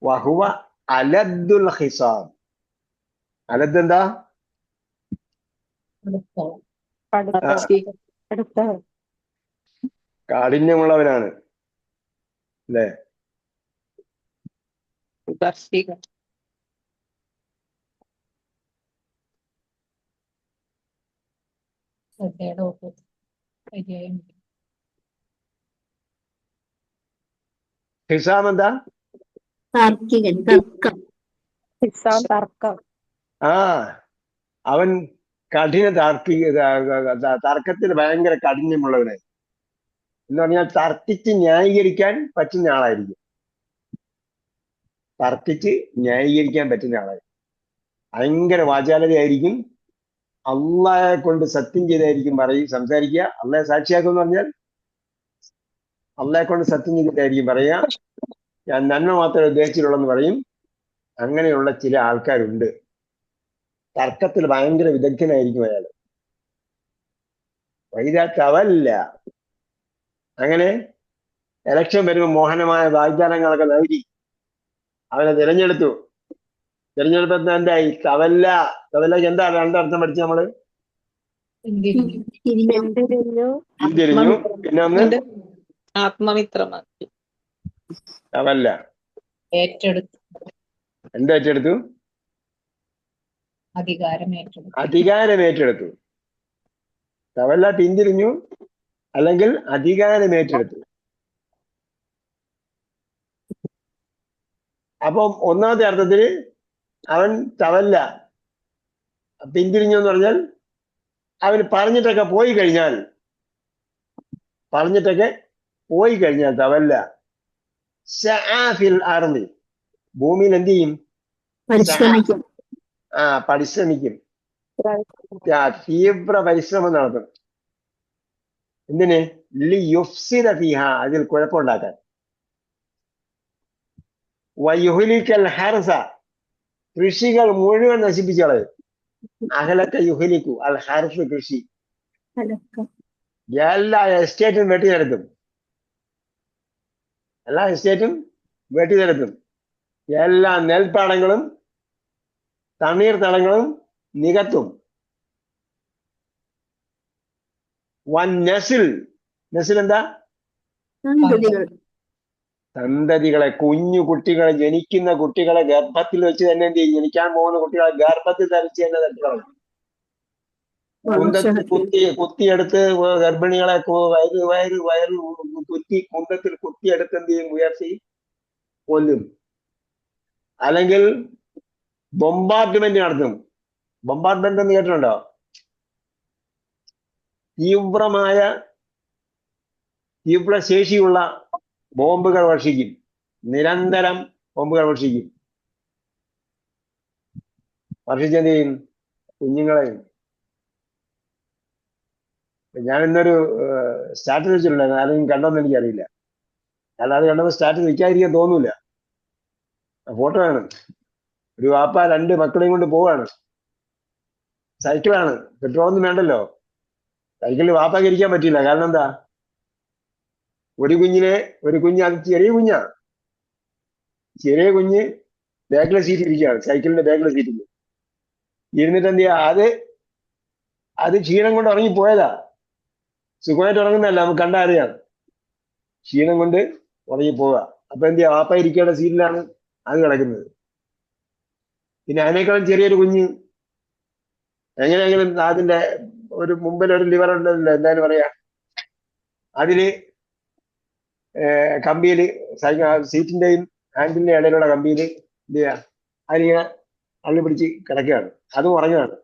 വഹുവ അലദ്ദുൽ ഹിസാബ്. അലദ് എന്താ? കാഠിന്യമുള്ളവനാണ് അല്ലേ? ഹിസാം എന്താ? താർക്കികൻ, തർക്കം. തർക്കം. ആ, അവൻ കഠിന തർക്കത്തിൽ ഭയങ്കര കാഠിന്യമുള്ളവനായി എന്ന് പറഞ്ഞാൽ തർക്കിച്ച് ന്യായീകരിക്കാൻ പറ്റുന്ന ആളായിരിക്കും. തർക്കിച്ച് ന്യായീകരിക്കാൻ പറ്റുന്ന ആളായിരിക്കും. ഭയങ്കര വാചാലതയായിരിക്കും. അള്ളാഹെ കൊണ്ട് സത്യം ചെയ്തായിരിക്കും സംസാരിക്കുക. അള്ളാഹെ സാക്ഷിയാക്കും എന്ന് പറഞ്ഞാൽ അള്ളാഹെ കൊണ്ട് സത്യം ചെയ്തിട്ടായിരിക്കും പറയുക. ഞാൻ നന്മ മാത്രമേ ഉദ്ദേശിച്ചിട്ടുള്ളൂ പറയും. അങ്ങനെയുള്ള ചില ആൾക്കാരുണ്ട്. തർക്കത്തിൽ ഭയങ്കര വിദഗ്ധനായിരിക്കും അയാൾ. വൈദാത്തവല്ല, അങ്ങനെ ഇലക്ഷൻ വരുമ്പോൾ മോഹനമായ വാഗ്ദാനങ്ങളൊക്കെ നൽകി അവനെ തിരഞ്ഞെടുത്തു. തിരഞ്ഞെടുപ്പ് എന്തായി? തവല്ല. തവല്ലക്ക് എന്താ രണ്ടർത്ഥം പഠിച്ചു നമ്മള്? തിരിഞ്ഞു. പിന്നെ ഒന്ന് ആത്മമിത്രമാക്കി. തവല്ല ഏറ്റെടുത്തു. എന്താ ഏറ്റെടുത്തു? അധികാരം ഏറ്റെടുത്തു. തവല്ല പിന്തിരിഞ്ഞു, അല്ലെങ്കിൽ അധികാരം ഏറ്റെടുത്തു. അപ്പം ഒന്നാമത്തെ അർത്ഥത്തില് അവൻ തവല്ല പിന്തിരിഞ്ഞു എന്ന് പറഞ്ഞാൽ അവന് പറഞ്ഞിട്ടൊക്കെ പോയി കഴിഞ്ഞാൽ തവല്ല ഫിൽ അർളി, ഭൂമിയിൽ എന്ത് ചെയ്യും? പരിശ്രമിക്കും. തീവ്ര പരിശ്രമം നടത്തും. എന്തിന്? ലിയുഫ്സിദ ഫീഹ, അതിൽ കുഴപ്പമുണ്ടാക്കാൻ. വയുഹ്ലിക്കൽ ഹർസ, കൃഷികൾ മുഴുവൻ നശിപ്പിച്ചു കളയും. അഹലക്ക യുഹ്ലിക്കു അൽ ഹർസ്, കൃഷി. എല്ലാ എസ്റ്റേറ്റും വെട്ടിനിരത്തും. എല്ലാ നെൽപ്പാടങ്ങളും തണ്ണീർത്തടങ്ങളും നികത്തും. വൻ നസിൽ എന്താ? സന്തതികളെ, കുഞ്ഞു കുട്ടികളെ, ജനിക്കുന്ന കുട്ടികളെ ഗർഭത്തിൽ വെച്ച് തന്നെ എന്ത് ചെയ്യും? ജനിക്കാൻ പോകുന്ന കുട്ടികളെ ഗർഭത്തിൽ ധരിച്ച് തന്നെ തട്ടുകളാണ്. കുത്തിയെടുത്ത് ഗർഭിണികളെ വയറ് കുന്തത്തിൽ കുത്തിയെടുത്ത് എന്ത് ചെയ്യും? ഉയർത്തി കൊല്ലും. അല്ലെങ്കിൽ ബൊമ്പാർട്ട്മെന്റ് നടത്തും. ബൊമ്പാർട്ട്മെന്റ് എന്ന് കേട്ടിട്ടുണ്ടോ? തീവ്രശേഷിയുള്ള ബോംബുകൾ വർഷിക്കും. നിരന്തരം ബോംബുകൾ വർഷിക്കും. വർഷിച്ചെന്ത് ചെയ്യും? കുഞ്ഞുങ്ങളെയും. ഞാൻ ഇന്നൊരു സ്റ്റാറ്റസ് വെച്ചിട്ടുണ്ടായിരുന്നു. ആരെങ്കിലും കണ്ടോന്ന് എനിക്കറിയില്ല. കാരണം അത് കണ്ടപ്പോൾ സ്റ്റാറ്റസ് വെക്കാതിരിക്കാൻ തോന്നൂല. ഫോട്ടോ ആണ്. ഒരു വാപ്പ 2 മക്കളെയും കൊണ്ട് പോവാണ്. സൈക്കിളാണ്, പെട്രോളൊന്നും വേണ്ടല്ലോ. സൈക്കിളിൽ വാപ്പാക്ക് ഇരിക്കാൻ പറ്റില്ല. കാരണം എന്താ? ഒരു കുഞ്ഞ്, അത് ചെറിയ കുഞ്ഞ് ബാക്കിലെ സീറ്റിൽ ഇരിക്കുകയാണ്. സൈക്കിളിന്റെ ബാക്കിലെ സീറ്റിൽ ഇരുന്നിട്ട് എന്ത് ചെയ്യാ? അത് ക്ഷീണം കൊണ്ട് ഉറങ്ങിപ്പോയതാ. സുഖമായിട്ട് ഉറങ്ങുന്നതല്ല, നമുക്ക് കണ്ടാ അറിയാം. ക്ഷീണം കൊണ്ട് ഉറങ്ങിപ്പോവുക. അപ്പൊ എന്ത് ചെയ്യാ? വാപ്പ ഇരിക്കേണ്ട സീറ്റിലാണ് അത് കിടക്കുന്നത്. പിന്നെ അതിനേക്കാളും ചെറിയൊരു കുഞ്ഞ് എങ്ങനെയെങ്കിലും അതിന്റെ മുമ്പിൽ ഒരു ലിവർ ഉണ്ടല്ലോ, എന്തായാലും പറയാ, അതില് കമ്പിയിൽ സീറ്റിന്റെയും ഹാൻഡിലിന്റെ ഇടയിലുള്ള കമ്പിയിൽ എന്ത് ചെയ്യുക, അതിലിങ്ങനെ അള്ളി പിടിച്ച് കിടക്കുകയാണ്, അതും ഉറങ്ങുകയാണ്.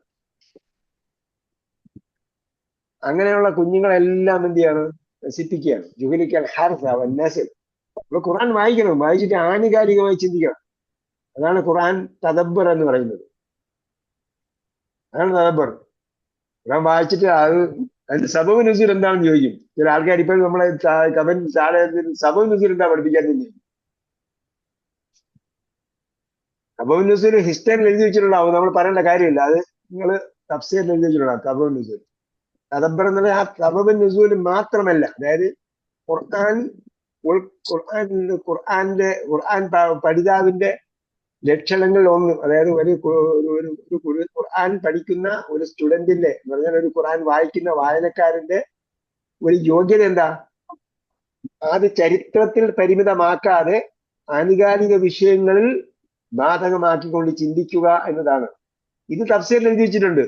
അങ്ങനെയുള്ള കുഞ്ഞുങ്ങളെല്ലാം എന്ത് ചെയ്യാണ്, നശിപ്പിക്കുകയാണ്. ജുഹലിക്കൽ ഹാർസ വന്നാസിൽ. അപ്പൊ ഖുർആൻ വായിക്കണം, വായിച്ചിട്ട് ആനുകാലികമായി ചിന്തിക്കണം. അതാണ് ഖുർആൻ തദബ്ബർ എന്ന് പറയുന്നത്. അതാണ് തദബ്ബർ. ഖുർആൻ വായിച്ചിട്ട് അതിന്റെ സബബ് നുസൂൽ എന്താണെന്ന് ചോദിക്കും ചില ആൾക്കാർ. ഇപ്പോഴും നമ്മളെ കമന്റ് സബബ് നുസൂൽ എന്താ പഠിപ്പിക്കാൻ തന്നെ. സബബ് നുസൂൽ ഹിസ്റ്ററിയിൽ എഴുതി വെച്ചിട്ടുണ്ടാവും, നമ്മൾ പറയേണ്ട കാര്യമില്ല. അത് നിങ്ങൾ തഫ്സീറിൽ എഴുതി വെച്ചിട്ടുണ്ടാവും സബബ് നുസൂൽ. തദബ്ബർ എന്നുള്ള ആ സബബ് നുസൂൽ മാത്രമല്ല, അതായത് ഖുർആൻ പഠിതാവിന്റെ ലക്ഷണങ്ങളിൽ ഒന്ന്, അതായത് ഒരു ഖുർആൻ പഠിക്കുന്ന ഒരു സ്റ്റുഡന്റിന്റെ എന്ന് പറഞ്ഞാൽ ഒരു ഖുർആൻ വായിക്കുന്ന വായനക്കാരന്റെ ഒരു യോഗ്യത എന്താ, അത് ചരിത്രത്തിൽ പരിമിതമാക്കാതെ ആനുകാലിക വിഷയങ്ങളിൽ ബാധകമാക്കിക്കൊണ്ട് ചിന്തിക്കുക എന്നതാണ്. ഇത് തഫ്സീറിൽ എഴുതി വെച്ചിട്ടുണ്ട്,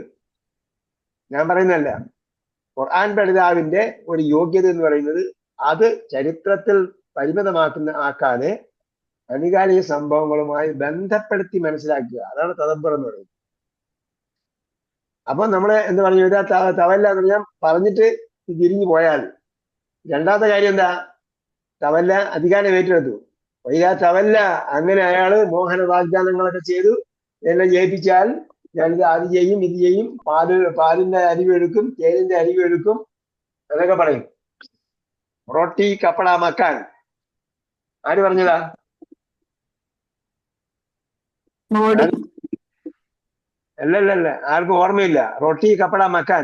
ഞാൻ പറയുന്നതല്ല. ഖുർആൻ പഠിതാവിന്റെ ഒരു യോഗ്യത എന്ന് പറയുന്നത് അത് ചരിത്രത്തിൽ ആക്കാതെ ആനുകാലിക സംഭവങ്ങളുമായി ബന്ധപ്പെടുത്തി മനസ്സിലാക്കുക. അതാണ് തദബ്ബർ എന്ന് പറയുന്നത്. അപ്പൊ നമ്മള് എന്ത് പറഞ്ഞു, തവല്ല എന്ന് ഞാൻ പറഞ്ഞിട്ട് തിരിഞ്ഞു പോയാൽ രണ്ടാമത്തെ കാര്യം എന്താ, തവല്ല അധികാരം ഏറ്റെടുത്തു. തവല്ല, അങ്ങനെ അയാള് മോഹന വാഗ്ദാനങ്ങളൊക്കെ ചെയ്തു, എല്ലാം ജയിപ്പിച്ചാൽ ഞാനിത് അത് ചെയ്യും, ഇത് ചെയ്യും, പാലിന്റെ അരിവെടുക്കും, തേനിന്റെ അരിവെടുക്കും എന്നൊക്കെ പറയും. റൊട്ടി കപ്പട മക്കാൻ ആര് പറഞ്ഞതാ? അല്ലല്ല, ആർക്കും ഓർമ്മയില്ല. റൊട്ടി കപ്പട മക്കാൻ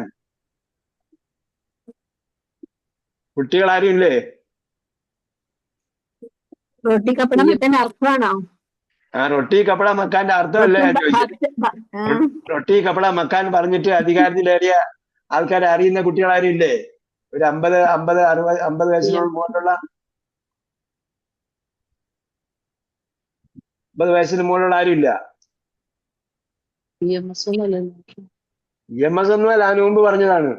കുട്ടികൾ ആരും ഇല്ലേ? റൊട്ടി കപ്പട മക്കാൻ അർത്ഥമാണോ? ആ റൊട്ടി കപ്പട മക്കാന്റെ അർത്ഥമല്ലേ ഞാൻ ചോദിച്ചത്. റൊട്ടി കപ്പട മക്കാൻ പറഞ്ഞിട്ട് അധികാരത്തിലേറിയ ആൾക്കാരെ അറിയുന്ന കുട്ടികൾ ആരും ഇല്ലേ? ഒരു 50 വയസ്സിനോട് മുകളിലുള്ള 50 വയസ്സിന് മുകളിലുള്ള ആരും ഇല്ല. EMS ഒന്നുമല്ല, അതിന് മുമ്പ് പറഞ്ഞതാണ്.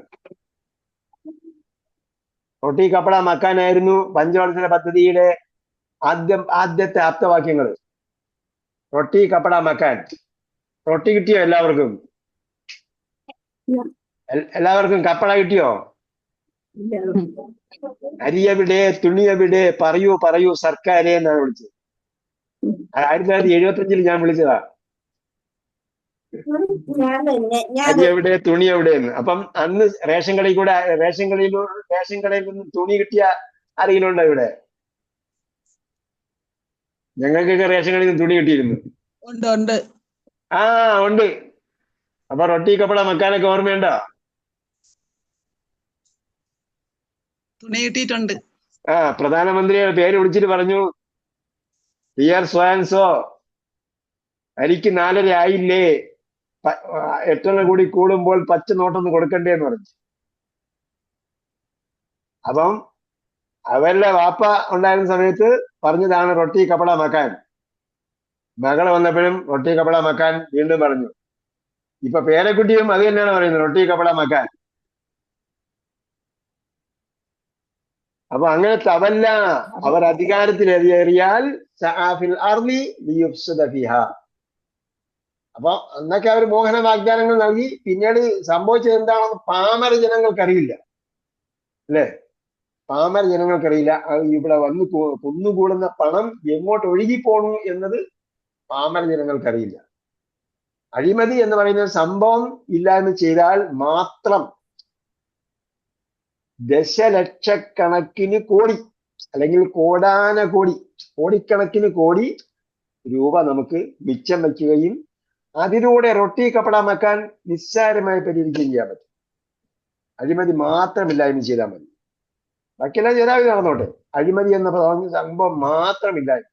റൊട്ടി കപ്പട മക്കാനായിരുന്നു പഞ്ചവത്സര പദ്ധതിയുടെ ആദ്യത്തെ ആപ്തവാക്യങ്ങൾ. റൊട്ടി കപ്പട മക്കാൻ. റൊട്ടി കിട്ടിയോ എല്ലാവർക്കും? എല്ലാവർക്കും കപ്പട കിട്ടിയോ? അരിയെവിടെ, തുണിയെവിടെ, പറയൂ സർക്കാരെ എന്നാണ് വിളിച്ചത്. 1975 ഞാൻ വിളിച്ചതാ. അരിയെവിടെ, തുണി എവിടെയെന്ന്. അപ്പം അന്ന് റേഷൻ കടയിൽ നിന്ന് തുണി കിട്ടിയ ആരെങ്കിലും ഉണ്ടോ ഇവിടെ? ഞങ്ങൾക്കൊക്കെ റേഷൻ കടയിൽ നിന്ന് തുണി കിട്ടിയിരുന്നു. ഉണ്ട്. ആ ഉണ്ട്. അപ്പൊ റൊട്ടി കപ്പട മക്കാനൊക്കെ ഓർമ്മയുണ്ടോ? തുണി കിട്ടിയിട്ടുണ്ട്. ആ പ്രധാനമന്ത്രിയുടെ പേര് വിളിച്ചിട്ട് പറഞ്ഞു, ഡിയർ സോ അരിക്ക് 4.5 ആയില്ലേ, 8 കൂടി കൂടുമ്പോൾ പച്ച നോട്ടൊന്ന് കൊടുക്കണ്ടേന്ന് പറഞ്ഞു. അപ്പം അവരുടെ വാപ്പ ഉണ്ടായിരുന്ന സമയത്ത് പറഞ്ഞതാണ് റൊട്ടി കപ്പട മക്കാൻ. മകള് വന്നപ്പോഴും റൊട്ടി കപ്പട മക്കാൻ വീണ്ടും പറഞ്ഞു. ഇപ്പൊ പേരക്കുട്ടിയും അത് തന്നെയാണ് പറയുന്നത്, റൊട്ടി കപ്പട മക്കാൻ. അപ്പൊ അങ്ങനെ തവല്ല, അവർ അധികാരത്തിലേറിയാൽ അപ്പൊ അന്നൊക്കെ അവർ മോഹന വാഗ്ദാനങ്ങൾ നൽകി. പിന്നീട് സംഭവിച്ചത് എന്താണെന്ന് പാമര ജനങ്ങൾക്കറിയില്ല, അല്ലേ? പാമര ജനങ്ങൾക്കറിയില്ല. ഇവിടെ വന്ന് കുന്നുകൂടുന്ന പണം എങ്ങോട്ട് ഒഴുകിപ്പോണു എന്നത് പാമര ജനങ്ങൾക്കറിയില്ല. അഴിമതി എന്ന് പറയുന്ന സംഭവം ഇല്ലായ്മ ചെയ്താൽ മാത്രം ദശലക്ഷക്കണക്കിന് കോടി, അല്ലെങ്കിൽ കോടിക്കണക്കിന് കോടി രൂപ നമുക്ക് മിച്ചം വയ്ക്കുകയും അതിലൂടെ റൊട്ടി കപ്പട മക്കാൻ നിസ്സാരമായി പരിഹരിക്കുകയും ചെയ്യാൻ പറ്റും. അഴിമതി മാത്രമില്ലായ്മ ചെയ്താൽ മതി, ബാക്കിയെല്ലാം ജനാവധി നടന്നോട്ടെ. അഴിമതി എന്ന സംഭവം മാത്രമില്ലായ്മ,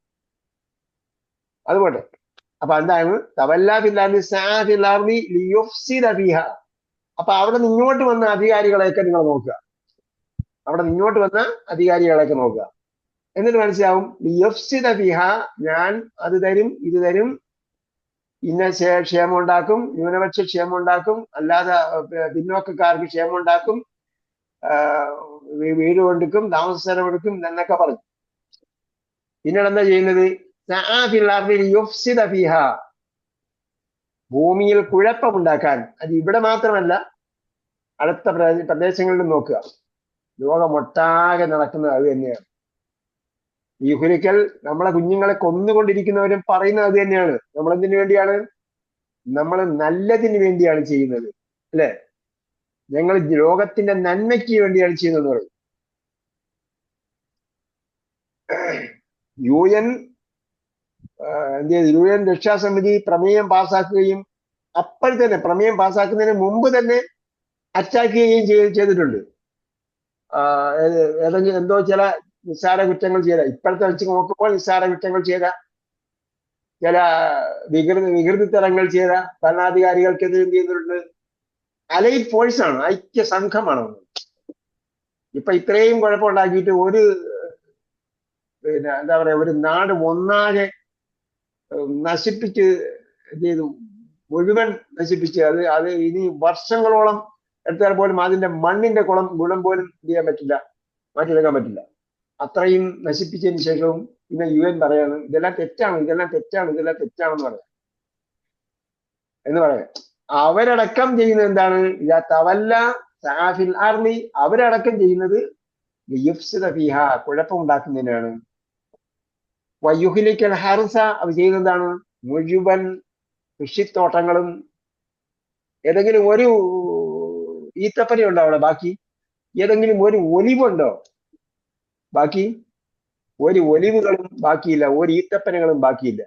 അതുപോലെ. അപ്പൊ എന്താണ് അപ്പൊ അവിടെ നിങ്ങോട്ട് വന്ന അധികാരികളെയൊക്കെ നിങ്ങൾ നോക്കുക, എന്നിട്ട് മനസ്സിലാവും ലിയുഫ്സിദ ഫിഹ, ഞാൻ അത് തരും ഇത് തരും, ഇന്ന ക്ഷേമം ഉണ്ടാക്കും, ന്യൂനപക്ഷ ക്ഷേമം ഉണ്ടാക്കും, അല്ലാതെ പിന്നോക്കക്കാർക്ക് ക്ഷേമം ഉണ്ടാക്കും, വീട് കൊടുക്കും, താമസ സ്ഥലം കൊടുക്കും എന്നൊക്കെ പറഞ്ഞു. പിന്നീട് എന്താ ചെയ്യുന്നത്? സഅ ഫിൽ അർദി ലിയുഫ്സിദ ഫീഹാ, ഭൂമിയിൽ കുഴപ്പമുണ്ടാക്കാൻ. അത് ഇവിടെ മാത്രമല്ല, അടുത്ത പ്രദേശങ്ങളിലും നോക്കുക, ലോകമൊട്ടാകെ നടക്കുന്നത് അത് തന്നെയാണ്. ഈ യുഹ്ലിക്കൽ, നമ്മളെ കുഞ്ഞുങ്ങളെ കൊന്നുകൊണ്ടിരിക്കുന്നവരും പറയുന്നത് അത് തന്നെയാണ്. നമ്മളെന്തിനു വേണ്ടിയാണ്? നമ്മൾ നല്ലതിന് വേണ്ടിയാണ് ചെയ്യുന്നത്, അല്ലെ? ഞങ്ങൾ ലോകത്തിന്റെ നന്മയ്ക്ക് വേണ്ടിയാണ് ചെയ്യുന്നത് പറയും. UN UN രക്ഷാസമിതി പ്രമേയം പാസ്സാക്കുകയും അപ്പോൾ തന്നെ പ്രമേയം പാസ്സാക്കുന്നതിന് മുമ്പ് തന്നെ അറ്റാക്ക് ചെയ്യുകയും ചെയ്തിട്ടുണ്ട്. ഏതെങ്കിലും എന്തോ ചില നിസ്സാര കുറ്റങ്ങൾ ചെയ്ത, ഇപ്പോഴത്തെ വെച്ച് നോക്കുമ്പോൾ നിസ്സാര കുറ്റങ്ങൾ ചെയ്ത, ചില വികൃതിത്തരങ്ങൾ ചെയ്ത ഭരണാധികാരികൾക്കെതിരെ എന്ത് ചെയ്തിട്ടുണ്ട്? അലൈഡ് ഫോഴ്സ് ആണ്, ഐക്യ സംഘമാണ്. ഇപ്പൊ ഇത്രയും കുഴപ്പമുണ്ടാക്കിയിട്ട് ഒരു എന്താ പറയാ, ഒരു നാട് ഒന്നാകെ നശിപ്പിച്ച് ചെയ്തു, മുഴുവൻ നശിപ്പിച്ച്, അത് ഇനി വർഷങ്ങളോളം എടുത്താൽ പോലും അതിന്റെ മണ്ണിന്റെ ഗുണം പോലും ചെയ്യാൻ പറ്റില്ല, മാറ്റിയെടുക്കാൻ പറ്റില്ല. അത്രയും നശിപ്പിച്ചതിന് ശേഷവും പിന്നെ UN പറയാണ് ഇതെല്ലാം തെറ്റാണ്, ഇതെല്ലാം തെറ്റാണ്, ഇതെല്ലാം തെറ്റാണെന്ന് പറയാം. അവരടക്കം ചെയ്യുന്നത് എന്താണ്? തവല്ല സാഫിൽ ആർമി, അവരടക്കം ചെയ്യുന്നത് കുഴപ്പമുണ്ടാക്കുന്നതിനാണ്. വയുഹിലിക്കൽ ഹർസ, അത് ചെയ്യുന്നത് എന്താണ്? മുഴുവൻ കൃഷിത്തോട്ടങ്ങളും, ഏതെങ്കിലും ഒരു ഈത്തപ്പന ഉണ്ടോ അവിടെ ബാക്കി? ഏതെങ്കിലും ഒരു ഒലിവുണ്ടോ ബാക്കി? ഒരു ഒലിവുകളും ബാക്കിയില്ല, ഒരു ഈത്തപ്പനകളും ബാക്കിയില്ല.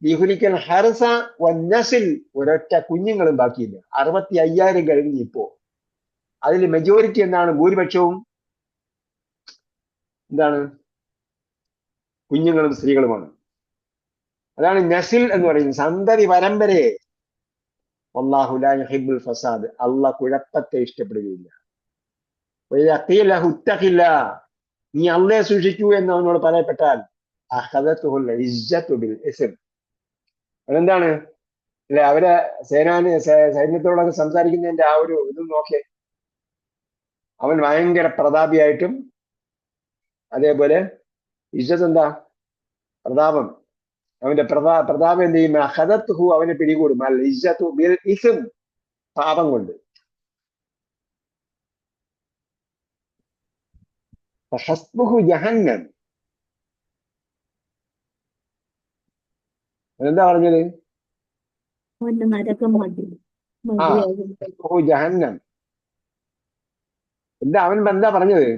യുഹ്ലിക്കൽ ഹർസ വന്നസിൽ, ഒരൊറ്റ കുഞ്ഞുങ്ങളും ബാക്കിയില്ല. 65,000 കഴിഞ്ഞു ഇപ്പോ. അതിൽ മെജോറിറ്റി എന്താണ്? ഭൂരിപക്ഷവും എന്താണ്? കുഞ്ഞുങ്ങളും സ്ത്രീകളുമാണ്. അതാണ് നസിൽ എന്ന് പറയുന്നത്, സന്തതി പരമ്പരയെ. വല്ലാഹു ലാ യുഹിബ്ബുൽ ഫസാദ്, അള്ളാഹ് കുഴപ്പത്തെ ഇഷ്ടപ്പെടുകയില്ല. നീ അള്ളയെ സൂക്ഷിക്കൂ എന്ന് അവനോട് പറയപ്പെട്ടാൽ അതെന്താണ്? അല്ലെ, അവരെ സൈന്യത്തോടൊക്കെ സംസാരിക്കുന്നതിന്റെ ആ ഒരു ഇത് നോക്കിയേ. അവൻ ഭയങ്കര പ്രതാപിയായിട്ടും, അതേപോലെ ഇജ്ജത്ത് എന്താ? പ്രതാപം. അവന്റെ പ്രതാപം എന്ത് ചെയ്യും? ഹദത്തുഹു, അവനെ പിടികൂടും. അൽ ഇജ്ജത്തു ബിൽ ഇസ്ം, പാപം കൊണ്ട്. ഫഹസ്ബുഹു ജഹന്നം. എന്താ പറഞ്ഞത്? ജഹന്നം. അവൻ എന്താ പറഞ്ഞത്?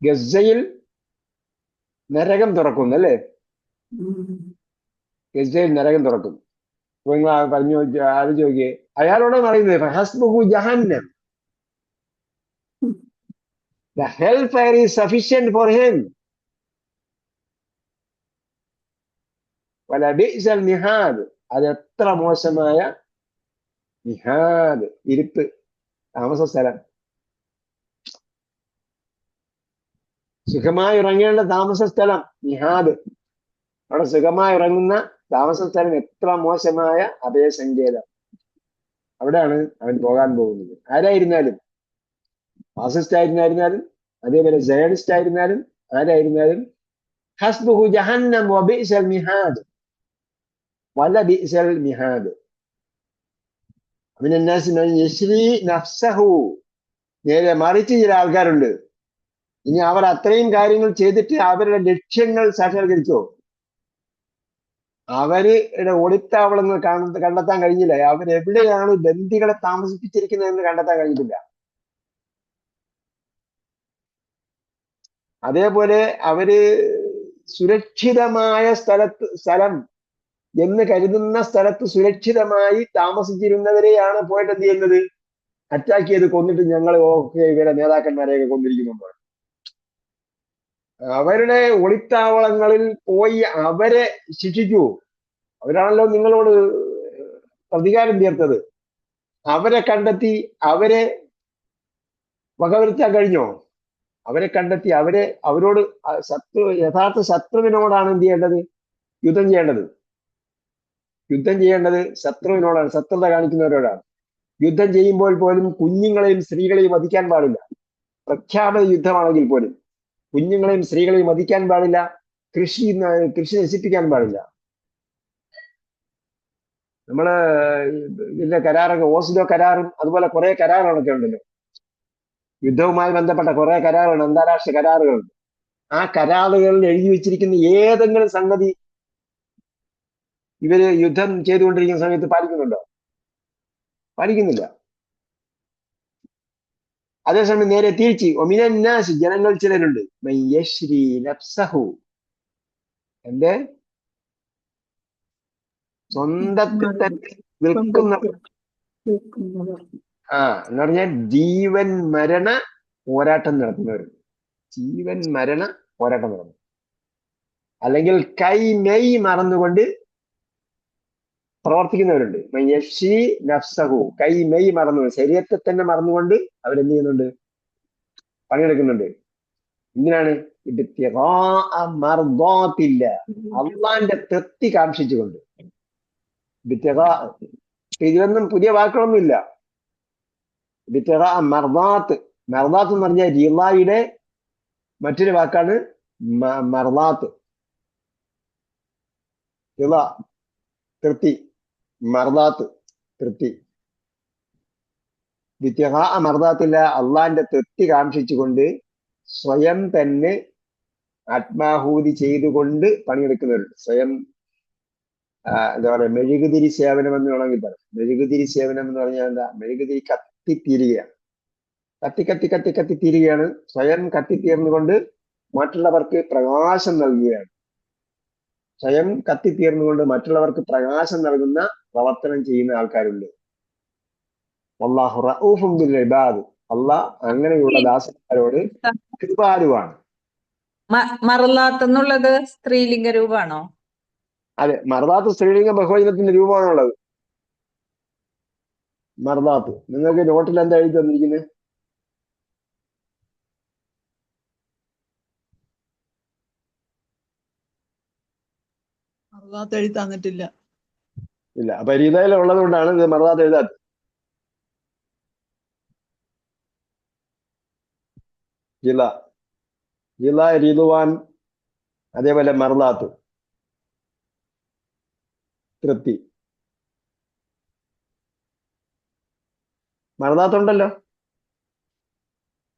ഗസയിൽ നരകം തുറക്കും, അല്ലേ? ഗസയിൽ നരകം തുറക്കും. പറഞ്ഞു, ആര് ചോദിക്കേ? അയാളോട് പറയുന്നത് ഫഹസ്ബുഹു ജഹന്നം, the hellfire is sufficient for him. വലബിഅ്സൽ മിഹാദ്, അത് എത്ര മോശമായ മിഹാദ്, ഇരുപ്പ്, താമസ സ്ഥലം. സുഖമായി ഉറങ്ങേണ്ട താമസ സ്ഥലം മിഹാദ്, അവിടെ സുഖമായി ഉറങ്ങുന്ന താമസ സ്ഥലം എത്ര മോശമായ അഭയസങ്കേതം. അവിടെയാണ് അവൻ പോകാൻ പോകുന്നത്. ആരായിരുന്നാലും, ഫാസിസ്റ്റ് ആയിരുന്നാലും, അതേപോലെ സയനിസ്റ്റ് ആയിരുന്നാലും, ആരായിരുന്നാലും, ഹസ്ബുഹു ജഹന്നം വബിഅ്സൽ മിഹാദ്, വലബിഅ്സൽ മിഹാദ്. മിനന്നാസി മൻ യശ്രി നഫ്സഹു. നേരെ മറിച്ച് ചില ആൾക്കാരുണ്ട്, ഇനി അവർ അത്രയും കാര്യങ്ങൾ ചെയ്തിട്ട് അവരുടെ ലക്ഷ്യങ്ങൾ സാക്ഷാത്കരിച്ചോ? അവരുടെ ഒളിത്താവളങ്ങൾ കണ്ടെത്താൻ കഴിഞ്ഞില്ല. അവരെവിടെയാണ് ബന്ദികളെ താമസിപ്പിച്ചിരിക്കുന്നതെന്ന് കണ്ടെത്താൻ കഴിഞ്ഞിട്ടില്ല. അതേപോലെ അവര് സുരക്ഷിതമായ സ്ഥലം എന്ന് കരുതുന്ന സ്ഥലത്ത് സുരക്ഷിതമായി താമസിച്ചിരുന്നവരെയാണ് പോയിട്ട് എന്ത് ചെയ്യുന്നത്? അറ്റാക്ക് ചെയ്ത് കൊന്നിട്ട് ഞങ്ങൾ ഇവരെ നേതാക്കന്മാരെയൊക്കെ കൊന്നിരിക്കുന്നുണ്ട്. അവരുടെ ഒളിത്താവളങ്ങളിൽ പോയി അവരെ ശിക്ഷിക്കൂ. അവരാണല്ലോ നിങ്ങളോട് പ്രതികാരം തീർത്തത്. അവരെ കണ്ടെത്തി അവരെ വകവരുത്താൻ കഴിഞ്ഞോ? അവരെ കണ്ടെത്തി അവരോട് യഥാർത്ഥ ശത്രുവിനോടാണ് എന്ത് ചെയ്യേണ്ടത്? യുദ്ധം ചെയ്യേണ്ടത് ശത്രുവിനോടാണ്, ശത്രുത കാണിക്കുന്നവരോടാണ്. യുദ്ധം ചെയ്യുമ്പോൾ പോലും കുഞ്ഞുങ്ങളെയും സ്ത്രീകളെയും വധിക്കാൻ പാടില്ല. പ്രഖ്യാപിത യുദ്ധമാണെങ്കിൽ പോലും കുഞ്ഞുങ്ങളെയും സ്ത്രീകളെയും വധിക്കാൻ പാടില്ല. കൃഷി നശിപ്പിക്കാൻ പാടില്ല. നമ്മള് ഇതിന്റെ കരാറൊക്കെ ഓസ്ലോ കരാറും അതുപോലെ കുറെ കരാറുകളൊക്കെ ഉണ്ടല്ലോ, യുദ്ധവുമായി ബന്ധപ്പെട്ട കുറെ കരാറുകൾ, അന്താരാഷ്ട്ര കരാറുകളുണ്ട്. ആ കരാറുകളിൽ എഴുതി വെച്ചിരിക്കുന്ന ഏതെങ്കിലും സംഗതി ഇവര് യുദ്ധം ചെയ്തുകൊണ്ടിരിക്കുന്ന സമയത്ത് പാലിക്കുന്നുണ്ടോ? പാലിക്കുന്നില്ല. അതേസമയം നേരെ തിരിച്ച് ഒമിനാസ് ജനങ്ങൾ ചിലരുണ്ട് എന്റെ സ്വന്തത്തിൽ തന്നെ വിൽക്കുന്ന എന്ന് പറഞ്ഞാൽ ജീവൻ മരണ പോരാട്ടം നടത്തുന്നവരുണ്ട്. ജീവൻ മരണ പോരാട്ടം നടത്തുന്നു. അല്ലെങ്കിൽ കൈ മെയ് മറന്നുകൊണ്ട് പ്രവർത്തിക്കുന്നവരുണ്ട്. നഫ്സഹു, കൈ മെയ് മറന്നു, ശരീരത്തെ തന്നെ മറന്നുകൊണ്ട് അവരെന്ത് ചെയ്യുന്നുണ്ട്? പണിയെടുക്കുന്നുണ്ട്. എന്തിനാണ്? മർദാത്തില്ല, അള്ളാന്റെ തൃപ്തി കാക്ഷിച്ചുകൊണ്ട്. ഇതിലൊന്നും പുതിയ വാക്കുകളൊന്നുമില്ല. മർദാത്ത്, മർദാത്ത് എന്ന് പറഞ്ഞാൽ റിളായുടെ മറ്റൊരു വാക്കാണ് മർദാത്ത്. റിള തൃപ്തി, മർദാത്ത് തൃപ്തി. മർദാത്തില്ല, അള്ളാന്റെ തൃപ്തി കാക്ഷിച്ചുകൊണ്ട് സ്വയം തന്നെ ആത്മാഹൂതി ചെയ്തുകൊണ്ട് പണിയെടുക്കുന്നവരുണ്ട്. സ്വയം എന്താ പറയാ, മെഴുകുതിരി സേവനം എന്ന് വേണമെങ്കിൽ പറയാം. മെഴുകുതിരി സേവനം എന്ന് പറഞ്ഞാൽ എന്താ? മെഴുകുതിരി കത്തിത്തീരുകയാണ്, കത്തിത്തീരുകയാണ്. സ്വയം കത്തിത്തീർന്നുകൊണ്ട് മറ്റുള്ളവർക്ക് പ്രകാശം നൽകുകയാണ്. സ്വയം കത്തിത്തീർന്നുകൊണ്ട് മറ്റുള്ളവർക്ക് പ്രകാശം നൽകുന്ന പ്രവർത്തനം ചെയ്യുന്ന ആൾക്കാരുണ്ട്. വല്ലാഹു റഊഫും ബിൽ ഇബാദ്, അള്ളാഹ് അങ്ങനെയുള്ള ദാസന്മാരോട് കൃപാലുവാണ്. മർലാത്ത് എന്നുള്ളത് സ്ത്രീലിംഗ രൂപമാണോ? അതെ, മർദാത്ത് സ്ത്രീലിംഗ ബഹുവചനത്തിന്റെ രൂപമാണുള്ളത്. മർദാത്ത് നിങ്ങൾക്ക് നോട്ടിൽ എന്താ എഴുതി തന്നിരിക്കുന്നത്? മർദാത്ത് എഴുതി തന്നിട്ടില്ല. ഇല്ല. അപ്പൊ രീതയിൽ ഉള്ളത് കൊണ്ടാണ് ഇത് മർദാത്ത് എഴുതാത്തത്. റിദ്വാൻ, അതേപോലെ മർദാത്ത് തൃപ്തി. മർദാത്ത് ഉണ്ടല്ലോ,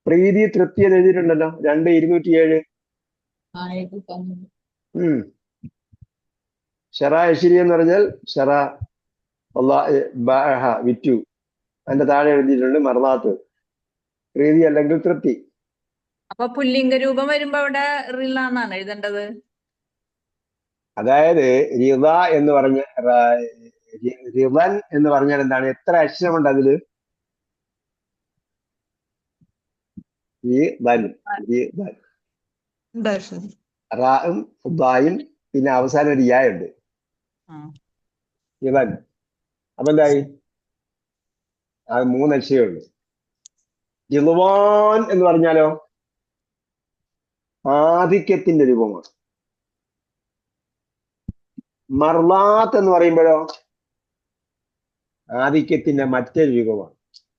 പ്രീതി തൃപ്തി എന്ന് എഴുതിയിട്ടുണ്ടല്ലോ, 2:207. ഷറ യശ്രി എന്ന് പറഞ്ഞാൽ ഷറ വിറ്റു, അതിന്റെ താഴെ എഴുതിയിട്ടുണ്ട് മർദാത്ത്, പ്രീതി അല്ലെങ്കിൽ തൃപ്തി. അപ്പൊ പുല്ലിംഗ രൂപം വരുമ്പോ അവിടെ റിള എന്നാണ് എഴുതേണ്ടത്. അതായത് റിള എന്ന് പറഞ്ഞ റിളൻ എന്ന് പറഞ്ഞാൽ എന്താണ്? എത്ര അക്ഷരമുണ്ട് അതില്? റായും ഫുദായും പിന്നെ അവസാനം ഒരു യാ ഉണ്ട്. റിളൻ. അപ്പൊ എന്തായി? അത് 3 അക്ഷരമുള്ളൂ. റിദ്വാൻ എന്ന് പറഞ്ഞാലോ ആധിക്യത്തിന്റെ രൂപമാണ്. മർദാത്ത് എന്ന് പറയുമ്പോഴോ ആധിക്യത്തിന്റെ മറ്റൊരു രൂപമാണ്.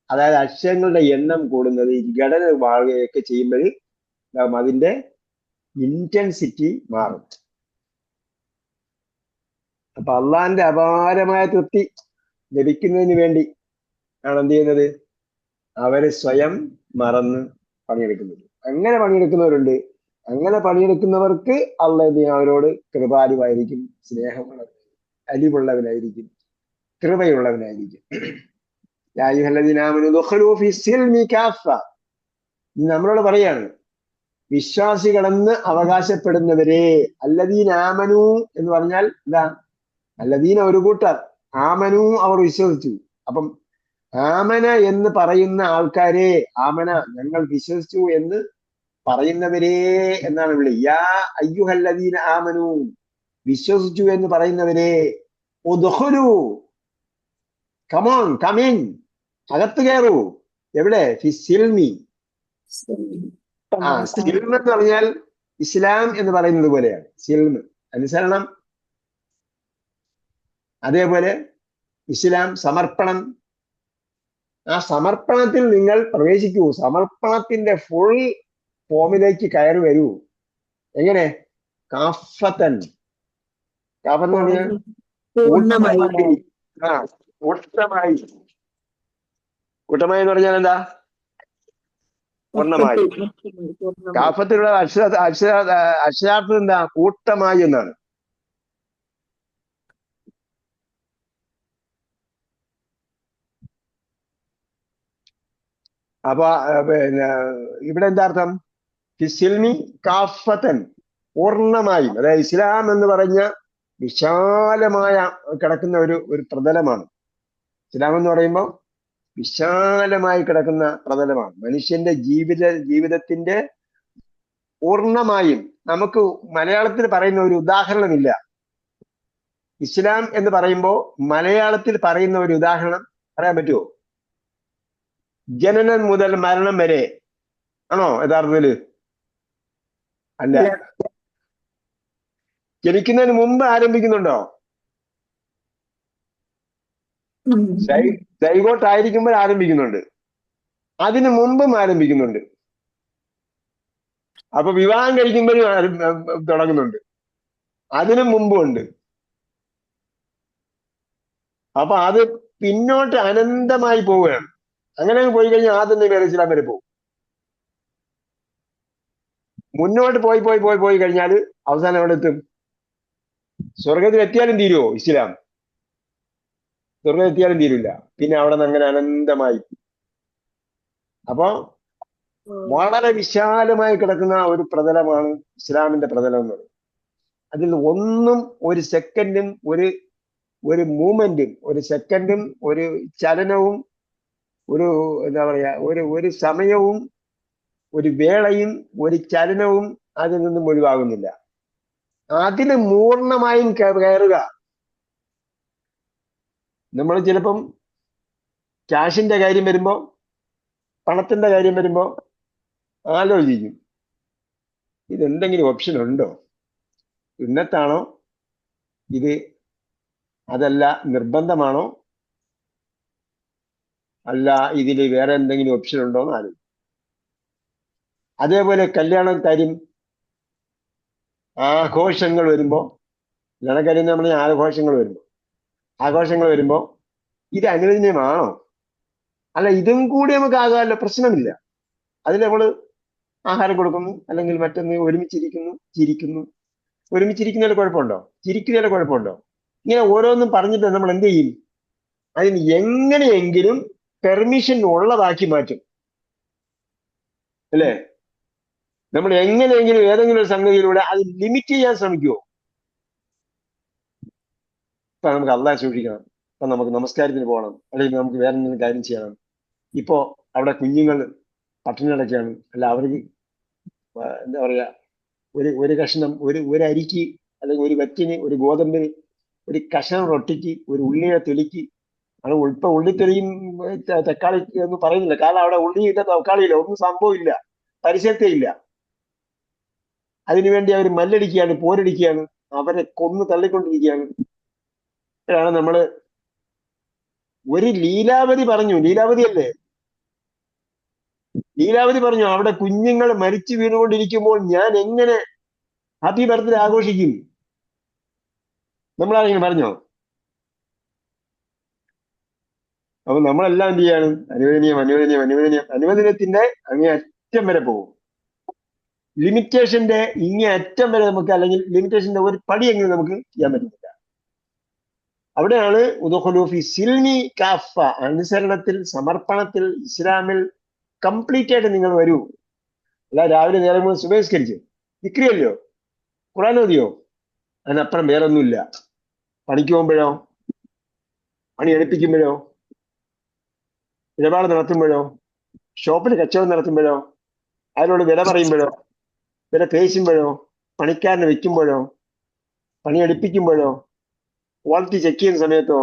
അതായത് അക്ഷരങ്ങളുടെ എണ്ണം കൂടുന്നത്, ഘടന വാഴുകയൊക്കെ ചെയ്യുമ്പോൾ അതിന്റെ ഇന്റൻസിറ്റി മാറും. അപ്പൊ അള്ളാന്റെ അപാരമായ തൃപ്തി ലഭിക്കുന്നതിന് വേണ്ടി ആണ് എന്ത് ചെയ്യുന്നത്? അവര് സ്വയം മറന്ന് പണിയെടുക്കുന്നത്. അങ്ങനെ പണിയെടുക്കുന്നവരുണ്ട്. അങ്ങനെ പണിയെടുക്കുന്നവർക്ക് അള്ളാഹ് അവരോട് കൃപാലുവായിരിക്കും, സ്നേഹമുള്ളവനായിരിക്കും, അലിവുള്ളവനായിരിക്കും, കൃപയുള്ളവനായിരിക്കും. നമ്മളോട് പറയാണ്, വിശ്വാസികളെന്ന് അവകാശപ്പെടുന്നവരെ. അല്ലദീന ആമനു എന്ന് പറഞ്ഞാൽ എന്താ? അല്ലദീന ഒരു കൂട്ടർ, ആമനു അവർ വിശ്വസിച്ചു. അപ്പം ആമന എന്ന് പറയുന്ന ആൾക്കാരെ, ആമന ഞങ്ങൾ വിശ്വസിച്ചു എന്ന് പറയുന്നവരെ എന്നാണ് വിളി. യാ അയ്യുഹല്ലദീന ആമനു, വിശ്വസിച്ചു എന്ന് പറയുന്നവരെ. ഉദ്ഖുലു, കമോൺ, കമിൻ, അകത്ത് കയറൂ. എവിടെ? ഫിസ്സിൽമി. സിൽമ എന്ന് പറഞ്ഞാൽ ഇസ്ലാം എന്ന് പറയുന്നത് പോലെയാണ്. സിൽമ് അനുസരണം, അതേപോലെ ഇസ്ലാം സമർപ്പണം. ആ സമർപ്പണത്തിൽ നിങ്ങൾ പ്രവേശിക്കൂ. സമർപ്പണത്തിന്റെ ഫുൾ ഫോമിലേക്ക് കയറി വരൂ. എങ്ങനെ? കാഫത്തൻ. കാഫത്ത് എന്ന് പറഞ്ഞാൽ പൂർണ്ണമായി കൂട്ടമായി. ആ കൂട്ടമായി. കൂട്ടമായി എന്ന് പറഞ്ഞാൽ എന്താ? പൂർണ്ണമായി. കാഫത്തിലുള്ള അക്ഷരാർത്ഥം എന്താ? കൂട്ടമായി എന്നാണ്. അപ്പൊ പിന്നെ ഇവിടെ എന്താ അർത്ഥം? ഫിസിൽമി കാഫത്തൻ, പൂർണ്ണമായും. അതായത് ഇസ്ലാം എന്ന് പറഞ്ഞ വിശാലമായ കിടക്കുന്ന ഒരു പ്രതലമാണ്. ഇസ്ലാം എന്ന് പറയുമ്പോൾ വിശാലമായി കിടക്കുന്ന പ്രതലമാണ്. മനുഷ്യന്റെ ജീവിതത്തിന്റെ പൂർണ്ണമായും. നമുക്ക് മലയാളത്തിൽ പറയുന്ന ഒരു ഉദാഹരണമില്ല. ഇസ്ലാം എന്ന് പറയുമ്പോൾ മലയാളത്തിൽ പറയുന്ന ഒരു ഉദാഹരണം പറയാൻ പറ്റുമോ? ജനനം മുതൽ മരണം വരെ ആണോ യഥാർത്ഥത്തില്? അല്ല. ജനിക്കുന്നതിന് മുമ്പ് ആരംഭിക്കുന്നുണ്ടോ? സൈഗോട്ട് ആയിരിക്കുമ്പോൾ ആരംഭിക്കുന്നുണ്ട്, അതിനു മുമ്പും ആരംഭിക്കുന്നുണ്ട്. അപ്പൊ വിവാഹം കഴിക്കുമ്പോഴും തുടങ്ങുന്നുണ്ട്, അതിനു മുമ്പും ഉണ്ട്. അപ്പൊ അത് പിന്നോട്ട് അനന്തമായി പോവുകയാണ്. അങ്ങനെ പോയി കഴിഞ്ഞാൽ ആദ്യം നബി അലൈഹി സ്വലാം വരെ പോകും. മുന്നോട്ട് പോയി പോയി പോയി പോയി കഴിഞ്ഞാൽ അവസാനം എവിടെ എത്തും? സ്വർഗത്തിൽ എത്തിയാലും തീരുവോ ഇസ്ലാം? സ്വർഗത്തിൽ എത്തിയാലും തീരില്ല. പിന്നെ അവിടെ നിന്ന് അങ്ങനെ അനന്തമായി. അപ്പൊ വളരെ വിശാലമായി കിടക്കുന്ന ഒരു പ്രതലമാണ് ഇസ്ലാമിന്റെ പ്രതലം എന്ന് പറയുന്നത്. അതിൽ ഒന്നും ഒരു സെക്കൻഡും ഒരു മൂവ്മെന്റും ഒരു സെക്കൻഡും ഒരു ചലനവും ഒരു എന്താ പറയാ ഒരു സമയവും ഒരു വേളയും ഒരു ചലനവും അതിൽ നിന്നും ഒഴിവാകുന്നില്ല. അതിന് പൂർണ്ണമായും കയറുക. നമ്മൾ ചിലപ്പം ക്യാഷിന്റെ കാര്യം വരുമ്പോ, പണത്തിന്റെ കാര്യം വരുമ്പോ ആലോചിക്കും, ഇതെന്തെങ്കിലും ഓപ്ഷൻ ഉണ്ടോ? ഇന്നത്താണോ ഇത്? അതല്ല നിർബന്ധമാണോ? അല്ല ഇതിൽ വേറെ എന്തെങ്കിലും ഓപ്ഷൻ ഉണ്ടോ എന്ന് ആലോചിക്കും. അതേപോലെ കല്യാണ കാര്യം, ആഘോഷങ്ങൾ വരുമ്പോ, കല്യാണക്കാര്യം നമ്മൾ ആഘോഷങ്ങൾ വരുമ്പോ ഇത് അനുവദനീയമാണോ? അല്ല ഇതും കൂടി നമുക്ക് ആകാമല്ലോ, പ്രശ്നമില്ല. അതിൽ നമ്മൾ ആഹാരം കൊടുക്കുന്നു, അല്ലെങ്കിൽ മറ്റൊന്ന് ഒരുമിച്ചിരിക്കുന്നു, ചിരിക്കുന്നു. ഒരുമിച്ചിരിക്കുന്നതിൽ കുഴപ്പമുണ്ടോ? ചിരിക്കുന്നതിൽ കുഴപ്പമുണ്ടോ? ഇങ്ങനെ ഓരോന്നും പറഞ്ഞിട്ട് നമ്മൾ എന്ത് ചെയ്യും? അതിന് എങ്ങനെയെങ്കിലും പെർമിഷൻ ഉള്ളതാക്കി മാറ്റും, അല്ലേ? നമ്മൾ എങ്ങനെയെങ്കിലും ഏതെങ്കിലും ഒരു സംഗതിയിലൂടെ അത് ലിമിറ്റ് ചെയ്യാൻ ശ്രമിക്കുമോ? ഇപ്പൊ നമുക്ക് അള്ളാഹ് സൂക്ഷിക്കണം, ഇപ്പൊ നമുക്ക് നമസ്കാരത്തിന് പോകണം, അല്ലെങ്കിൽ നമുക്ക് വേറെ എന്തെങ്കിലും കാര്യം ചെയ്യണം. ഇപ്പോ അവിടെ കുഞ്ഞുങ്ങൾ പട്ടിണി കിടക്കുകയാണ്, അല്ല അവർക്ക് എന്താ പറയാ ഒരു കഷ്ണം ഒരു അരിക്ക്, അല്ലെങ്കിൽ ഒരു വറ്റിന്, ഒരു ഗോതമ്പിന്, ഒരു കഷ്ണം റൊട്ടിക്ക്, ഒരു ഉള്ളിയെ തൊലിക്ക്. അത് ഇപ്പൊ ഉള്ളിത്തൊലിയും തക്കാളി എന്ന് പറയുന്നില്ല, കാരണം അവിടെ ഉള്ളിയില്ല, തക്കാളിയില്ല, ഒന്നും സംഭവമില്ല, പരിസരത്തേ ഇല്ല. അതിനുവേണ്ടി അവർ മല്ലടിക്കുകയാണ്, പോരടിക്കുകയാണ്, അവരെ കൊന്നു തള്ളിക്കൊണ്ടിരിക്കുകയാണ്. അപ്പോഴാണ് നമ്മള് ഒരു ലീലാവതി പറഞ്ഞു, ലീലാവതി പറഞ്ഞു, അവിടെ കുഞ്ഞുങ്ങൾ മരിച്ചു വീണുകൊണ്ടിരിക്കുമ്പോൾ ഞാൻ എങ്ങനെ ഹാപ്പി ബർത്ത്ഡേ ആഘോഷിക്കും? നമ്മളാരെങ്കിലും പറഞ്ഞോ? അപ്പൊ നമ്മളെല്ലാം എന്ത് ചെയ്യാണ്? അനുവദനീയത്തിന്റെ അങ്ങേ അറ്റം വരെ പോകും. ലിമിറ്റേഷന്റെ ഇങ്ങേ അറ്റം വരെ നമുക്ക്, അല്ലെങ്കിൽ ലിമിറ്റേഷന്റെ ഒരു പടിയെങ്കിലും നമുക്ക് ചെയ്യാൻ പറ്റുന്നില്ല. അവിടെയാണ് ഉദുഖുലൂ ഫി സിൽമി കാഫ, അനുസരണത്തിൽ, സമർപ്പണത്തിൽ, ഇസ്ലാമിൽ കംപ്ലീറ്റ് ആയിട്ട് നിങ്ങൾ വരൂ. അല്ല രാവിലെ നേരം മുതൽ സുബഹിസ്കരിച്ച് വിക്രിയല്ലോ, ഖുർആൻ ഓതിയോ, അതിനപ്പുറം വേറൊന്നുമില്ല. പണിക്ക് പോകുമ്പോഴോ, പണി എടുപ്പിക്കുമ്പോഴോ, ഇടപാട് നടത്തുമ്പോഴോ, ഷോപ്പിൽ കച്ചവടം നടത്തുമ്പോഴോ, അതിനോട് വില പറയുമ്പോഴോ, വില പേശുമ്പോഴോ, പണിക്കാരനെ വെക്കുമ്പോഴോ, പണി എടുപ്പിക്കുമ്പോഴോ, ക്വാളിറ്റി ചെക്ക് ചെയ്യുന്ന സമയത്തോ,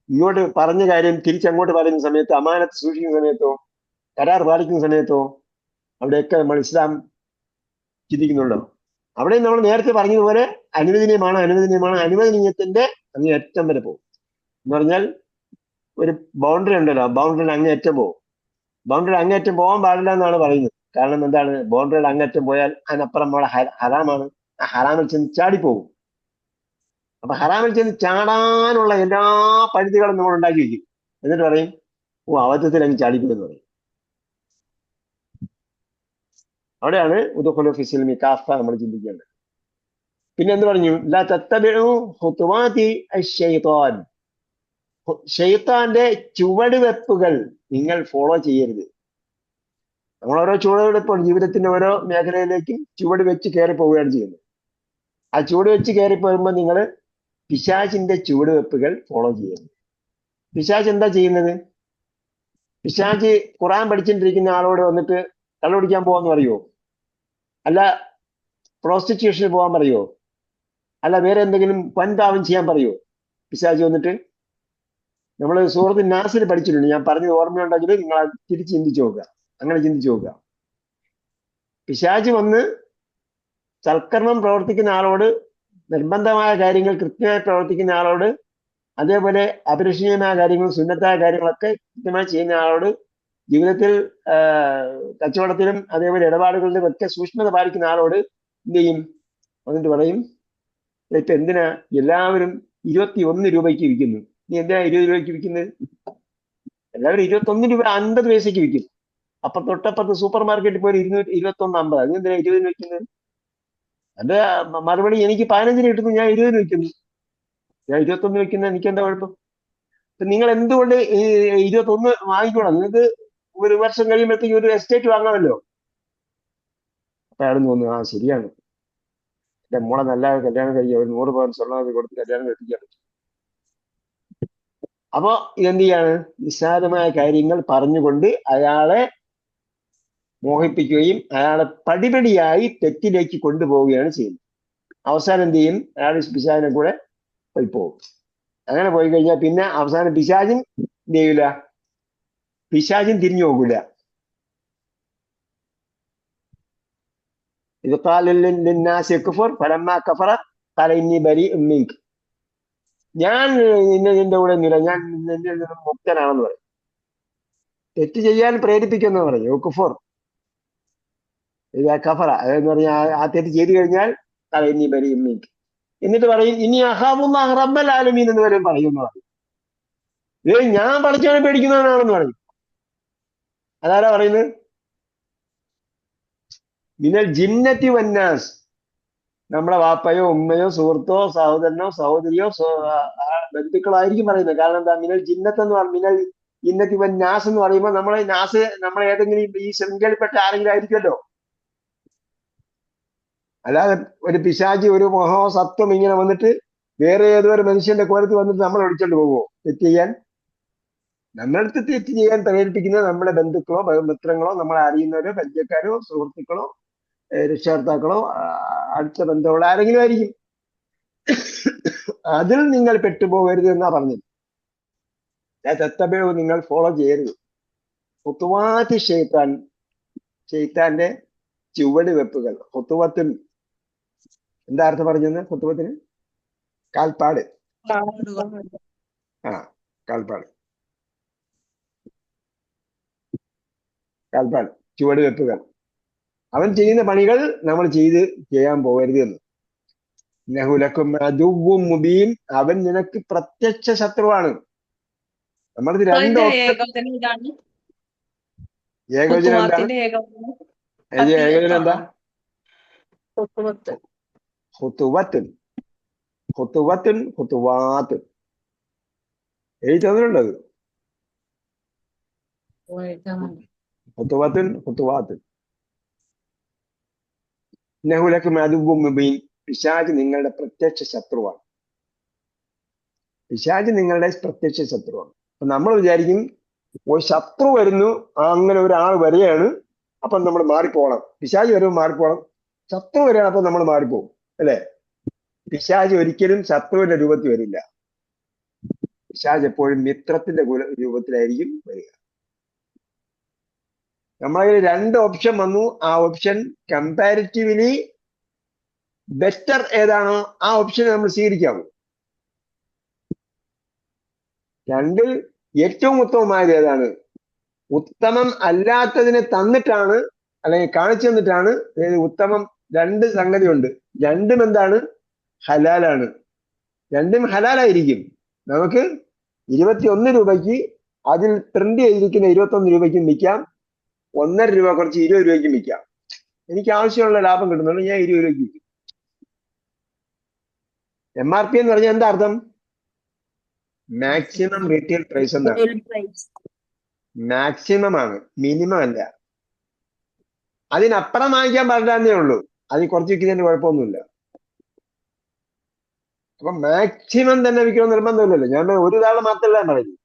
ഇങ്ങോട്ട് പറഞ്ഞ കാര്യം തിരിച്ചങ്ങോട്ട് പറയുന്ന സമയത്തോ, അമാനത്ത് സൂക്ഷിക്കുന്ന സമയത്തോ, കരാർ പാലിക്കുന്ന സമയത്തോ, അവിടെയൊക്കെ നമ്മൾ ഇസ്ലാം ചിന്തിക്കുന്നുണ്ടോ? അവിടെ നമ്മൾ നേരത്തെ പറഞ്ഞതുപോലെ അനുവദനീയത്തിന്റെ അങ്ങേയറ്റം വരെ പോകും. എന്ന് പറഞ്ഞാൽ ഒരു ബൗണ്ടറി ഉണ്ടല്ലോ, ബൗണ്ടറിയുടെ അങ്ങേയറ്റം പോകും. ബൗണ്ടറി അങ്ങേറ്റം പോകാൻ പാടില്ല എന്നാണ് പറയുന്നത്. കാരണം എന്താണ്? ബൗണ്ടറിയുടെ അങ്ങേറ്റം പോയാൽ അതിനപ്പുറം നമ്മളെ ഹറാമാണ്. ആ ഹറാമിൽ ചെന്ന് ചാടിപ്പോകും. അപ്പൊ ഹറാമിൽ ചെന്ന് ചാടാനുള്ള എല്ലാ പരിധികളും നമ്മൾ ഉണ്ടാക്കി വയ്ക്കും. എന്നിട്ട് പറയും, ഓ അബദ്ധത്തിൽ അങ്ങ് ചാടിപ്പോയെന്ന് പറയും. അവിടെയാണ് ഉദുഖുലു ഫിസ്സിൽമി കാഫ നമ്മൾ ചിന്തിക്കേണ്ടത്. പിന്നെ എന്ത് പറഞ്ഞു? ലാ തത്തബിഉ ഖുതുവാതി അശ്ശൈത്വാൻ. ഷെയ്ത്താന്റെ ചുവടുവെപ്പുകൾ നിങ്ങൾ ഫോളോ ചെയ്യരുത്. നമ്മൾ ഓരോ ചുവടുവെപ്പാണ് ജീവിതത്തിന്റെ ഓരോ മേഖലയിലേക്കും ചുവട് വെച്ച് കയറി പോവുകയാണ് ചെയ്യുന്നത്. ആ ചുവട് വെച്ച് കയറി പോകുമ്പോൾ നിങ്ങൾ പിശാചിന്റെ ചുവടുവെപ്പുകൾ ഫോളോ ചെയ്യരുത്. പിശാച് എന്താ ചെയ്യുന്നത്? പിശാച് ഖുർആൻ പഠിച്ചിട്ടിരിക്കുന്ന ആളോട് വന്നിട്ട് കള്ളുപിടിക്കാൻ പോകാന്ന് പറയുമോ? അല്ല പ്രോസ്റ്റിറ്റ്യൂഷന് പോകാൻ പറയുമോ? അല്ല വേറെ എന്തെങ്കിലും വൻപാവം ചെയ്യാൻ പറയുമോ? പിശാച് വന്നിട്ട് നമ്മൾ സൂറത്ത് നാസിൽ പഠിച്ചിട്ടുണ്ട്. ഞാൻ പറഞ്ഞത് ഓർമ്മയുണ്ടെങ്കിൽ നിങ്ങൾ അത് തിരിച്ച് ചിന്തിച്ചു നോക്കുക. അങ്ങനെ ചിന്തിച്ചു നോക്കുക. പിശാച് വന്ന് സൽക്കർമ്മം പ്രവർത്തിക്കുന്ന ആളോട്, നിർബന്ധമായ കാര്യങ്ങൾ കൃത്യമായി പ്രവർത്തിക്കുന്ന ആളോട്, അതേപോലെ അപരിഷ്ണീയമായ കാര്യങ്ങളും സുന്നത്തായ കാര്യങ്ങളൊക്കെ കൃത്യമായി ചെയ്യുന്ന ആളോട്, ജീവിതത്തിൽ കച്ചവടത്തിലും അതേപോലെ ഇടപാടുകളിലും ഒക്കെ സൂക്ഷ്മത പാലിക്കുന്ന ആളോട് എന്ത് ചെയ്യും? എന്നിട്ട് പറയും, ഇപ്പൊ എന്തിനാ എല്ലാവരും 21 രൂപയ്ക്ക് വിൽക്കുന്നു, നീ എന്തിനാ 20 രൂപയ്ക്ക് വിൽക്കുന്നത്? എല്ലാവരും 21 രൂപ 50 പൈസയ്ക്ക് വിൽക്കും. അപ്പൊ തൊട്ടപ്പുറത്ത് സൂപ്പർ മാർക്കറ്റിൽ പോയി 21.50. അത് എന്തിനാ 20 വെക്കുന്നത്? അത് മറുപടി, എനിക്ക് 15 കിട്ടുന്നു, ഞാൻ 20 വെക്കുന്നു. ഞാൻ 21 വെക്കുന്നത് എനിക്ക് എന്താ കുഴപ്പം? നിങ്ങൾ എന്തുകൊണ്ട് 21 വാങ്ങിക്കണം? നിങ്ങൾക്ക് ഒരു വർഷം കഴിയുമ്പോഴത്തേക്ക് ഒരു എസ്റ്റേറ്റ് വാങ്ങാമല്ലോ. അപ്പൊ അയാൾ തോന്നുന്നു, ആ ശരിയാണ്, എന്റെ മോളെ നല്ല കല്യാണം കഴിക്കുക, ഒരു 100 പവൻ സ്വർണ്ണം കൊടുത്ത് കല്യാണം കഴിപ്പിക്കാൻ പറ്റും. അപ്പൊ ഇതെന്ത് ചെയ്യാണ്? നിസ്സാരമായ കാര്യങ്ങൾ പറഞ്ഞുകൊണ്ട് അയാളെ മോഹിപ്പിക്കുകയും അയാളെ പടിപടിയായി തെറ്റിലേക്ക് കൊണ്ടുപോവുകയാണ് ചെയ്യുന്നത്. അവസാനം എന്ത് ചെയ്യും? അയാൾ പിശാചിനെ കൂടെ പോയി പോകും. അങ്ങനെ പോയി കഴിഞ്ഞാൽ പിന്നെ അവസാനം പിശാചും എന്ത് ചെയ്യൂല? പിശാചും തിരിഞ്ഞു പോകൂല. ഇത് ഞാൻ നിന്റെ കൂടെ ഒന്നുമില്ല, ഞാൻ നിന്റെ മുക്തനാണെന്ന് പറയും. തെറ്റ് ചെയ്യാൻ പ്രേരിപ്പിക്കുന്ന പറയും യുക്ഫർ ഇത് കഫറ. അതെന്ന് പറഞ്ഞാൽ ആ തെറ്റ് ചെയ്തു കഴിഞ്ഞാൽ തലയിന്നി ബരി ഉമ്മീക്ക്. എന്നിട്ട് പറയും, ഇനി അഹാബുല്ലാഹ് റബ്ബൽ ആലമീൻ എന്ന് വരെ പറയുമെന്ന് പറയും. ഞാൻ പഠിച്ചവനെ പേടിക്കുന്നവനാണെന്ന് പറയും. അതാരാ പറയുന്നത്? മിനൽ ജിന്നത്തി വന്നാസ്. നമ്മളെ വാപ്പയോ ഉമ്മയോ സുഹൃത്തോ സഹോദരനോ സഹോദരിയോ ബന്ധുക്കളോ ആയിരിക്കും പറയുന്നത്. കാരണം എന്താ? മിനൽ ജിന്നത്ത് എന്ന് പറഞ്ഞ മിനൽ ജിന്നത്തി വന്നാസ് എന്ന് പറയുമ്പോൾ നമ്മളെ നാസ് നമ്മളെ ഏതെങ്കിലും ഈ ശൃംഖലയിൽപ്പെട്ട ആരെങ്കിലും ആയിരിക്കുമല്ലോ. അല്ലാതെ ഒരു പിശാചി ഒരു മഹോസത്വം ഇങ്ങനെ വന്നിട്ട് വേറെ ഏതോ ഒരു മനുഷ്യന്റെ കോലത്ത് വന്നിട്ട് നമ്മൾ ഒളിച്ചോണ്ട് പോകുമോ തെറ്റ് ചെയ്യാൻ? നമ്മളടുത്ത് തെറ്റ് ചെയ്യാൻ പ്രേരിപ്പിക്കുന്നത് നമ്മുടെ ബന്ധുക്കളോ മിത്രങ്ങളോ നമ്മളെ അറിയുന്നവരോ പരിചയക്കാരോ സുഹൃത്തുക്കളോ രക്ഷകർത്താക്കളോ അടുത്ത ബന്ധമുള്ള ആരെങ്കിലും ആയിരിക്കും. അതിൽ നിങ്ങൾ പെട്ടുപോകരുത് എന്നാ പറഞ്ഞത്. തെത്തബിഴ് നിങ്ങൾ ഫോളോ ചെയ്യരുത്. ഹുത്തുവാത്തി ഷെയ്ത്താന്റെ ചുവട് വെപ്പുകൾ. ഹുത്തുവത്തിൽ എന്താ അർത്ഥം പറഞ്ഞത്? ഹുത്തുവത്തിന് കാൽപ്പാട്. കാൽപ്പാട് ചുവട് വെപ്പുകൾ. അവൻ ചെയ്യുന്ന പണികൾ നമ്മൾ ചെയ്യാൻ പോകരുത് എന്ന്. നഹുലക്കും അതുവും മുബീൻ. അവൻ നിനക്ക് പ്രത്യക്ഷ ശത്രുവാണ്. നമ്മളത് രണ്ട് ഏകോചനം എന്താണ്? ഏകോചനം എന്താ? ഹുത്തുവാത്ത് എഴുതുന്നുണ്ടത്. ഹുത്തുവാത്ത് നഹുലക്കും അതുവും മുബീൻ. പിശാച് നിങ്ങളുടെ പ്രത്യക്ഷ ശത്രുവാണ്. പിശാച് നിങ്ങളുടെ പ്രത്യക്ഷ ശത്രുവാണ്. അപ്പൊ നമ്മൾ വിചാരിക്കും, ഒരു ശത്രു വരുന്നു, അങ്ങനെ ഒരാൾ വരികയാണ്, അപ്പൊ നമ്മൾ മാറിപ്പോകണം. പിശാച് വരുമ്പോൾ മാറിപ്പോകണം. ശത്രു വരികയാണ്, അപ്പൊ നമ്മൾ മാറിപ്പോകും, അല്ലെ? പിശാച് ഒരിക്കലും ശത്രുവിന്റെ രൂപത്തിൽ വരില്ല. പിശാച് എപ്പോഴും മിത്രത്തിന്റെ രൂപത്തിലായിരിക്കും വരിക. നമ്മളതിൽ 2 ഓപ്ഷൻ വന്നു. ആ ഓപ്ഷൻ കമ്പാരിറ്റീവ്ലി ബെറ്റർ ഏതാണോ ആ ഓപ്ഷൻ നമ്മൾ സ്വീകരിക്കാവൂ. 2 ഏറ്റവും ഉത്തമമായത് ഏതാണ്? ഉത്തമം അല്ലാത്തതിനെ തന്നിട്ടാണ് അല്ലെങ്കിൽ കാണിച്ചു തന്നിട്ടാണ് ഉത്തമം. രണ്ട് സംഗതി ഉണ്ട്, രണ്ടും എന്താണ്? ഹലാലാണ്. രണ്ടും ഹലാലായിരിക്കും. നമുക്ക് 21 രൂപയ്ക്ക് അതിൽ പ്രിന്റ് ചെയ്തിരിക്കുന്ന 21 രൂപയ്ക്കും വിൽക്കാം, 1.5 രൂപ കുറച്ച് 20 രൂപയ്ക്കും വിൽക്കാം. എനിക്ക് ആവശ്യമുള്ള ലാഭം കിട്ടുന്നുണ്ട്, ഞാൻ 20 രൂപയ്ക്ക് വിൽക്കും. MRP എന്ന് പറഞ്ഞാൽ എന്താ അർത്ഥം? മാക്സിമം റീറ്റെയിൽ പ്രൈസ് എന്നാണ്. മാക്സിമം ആണ്, മിനിമം അല്ല. അതിനപ്പുറം വാങ്ങിക്കാൻ പാടില്ലെന്നേ ഉള്ളൂ. അതിൽ കുറച്ച് വിൽക്കുന്നതിന് കുഴപ്പമൊന്നുമില്ല. അപ്പൊ മാക്സിമം തന്നെ വിൽക്കണം നിർബന്ധമില്ലല്ലോ. ഞാൻ ഒരു താള് മാത്രമല്ല പറയുന്നത്.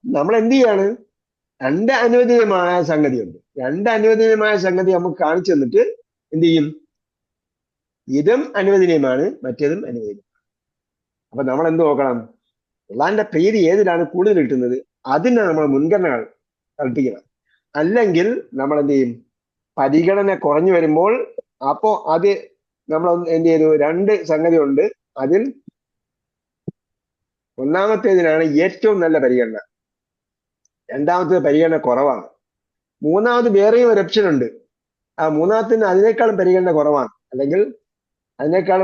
നമ്മൾ എന്ത് ചെയ്യാണ്? രണ്ട് അനുവദനീയമായ സംഗതിയുണ്ട്. രണ്ട് അനുവദനീയമായ സംഗതി നമുക്ക് കാണിച്ചു തന്നിട്ട് എന്ത് ചെയ്യും? ഇതും അനുവദനീയമാണ്, മറ്റേതും അനുവദനീയമാണ്. അപ്പൊ നമ്മൾ എന്ത് നോക്കണം? അള്ളാന്റെ പ്രീതി ഏതിലാണ് കൂടുതൽ കിട്ടുന്നത് അതിന് നമ്മൾ മുൻഗണന കൽപ്പിക്കണം. അല്ലെങ്കിൽ നമ്മൾ എന്ത് ചെയ്യും? പരിഗണന കുറഞ്ഞു വരുമ്പോൾ അപ്പോ അത് നമ്മൾ എന്ത് ചെയ്തു? രണ്ട് സംഗതി ഉണ്ട്. അതിൽ ഒന്നാമത്തേതിനാണ് ഏറ്റവും നല്ല പരിഗണന, രണ്ടാമത്തേത് പരിഗണന കുറവാണ്. മൂന്നാമത് വേറെയും ഒരു ഓപ്ഷൻ ഉണ്ട്. ആ മൂന്നാമത്തിന് അതിനേക്കാളും പരിഗണന കുറവാണ്, അല്ലെങ്കിൽ അതിനേക്കാൾ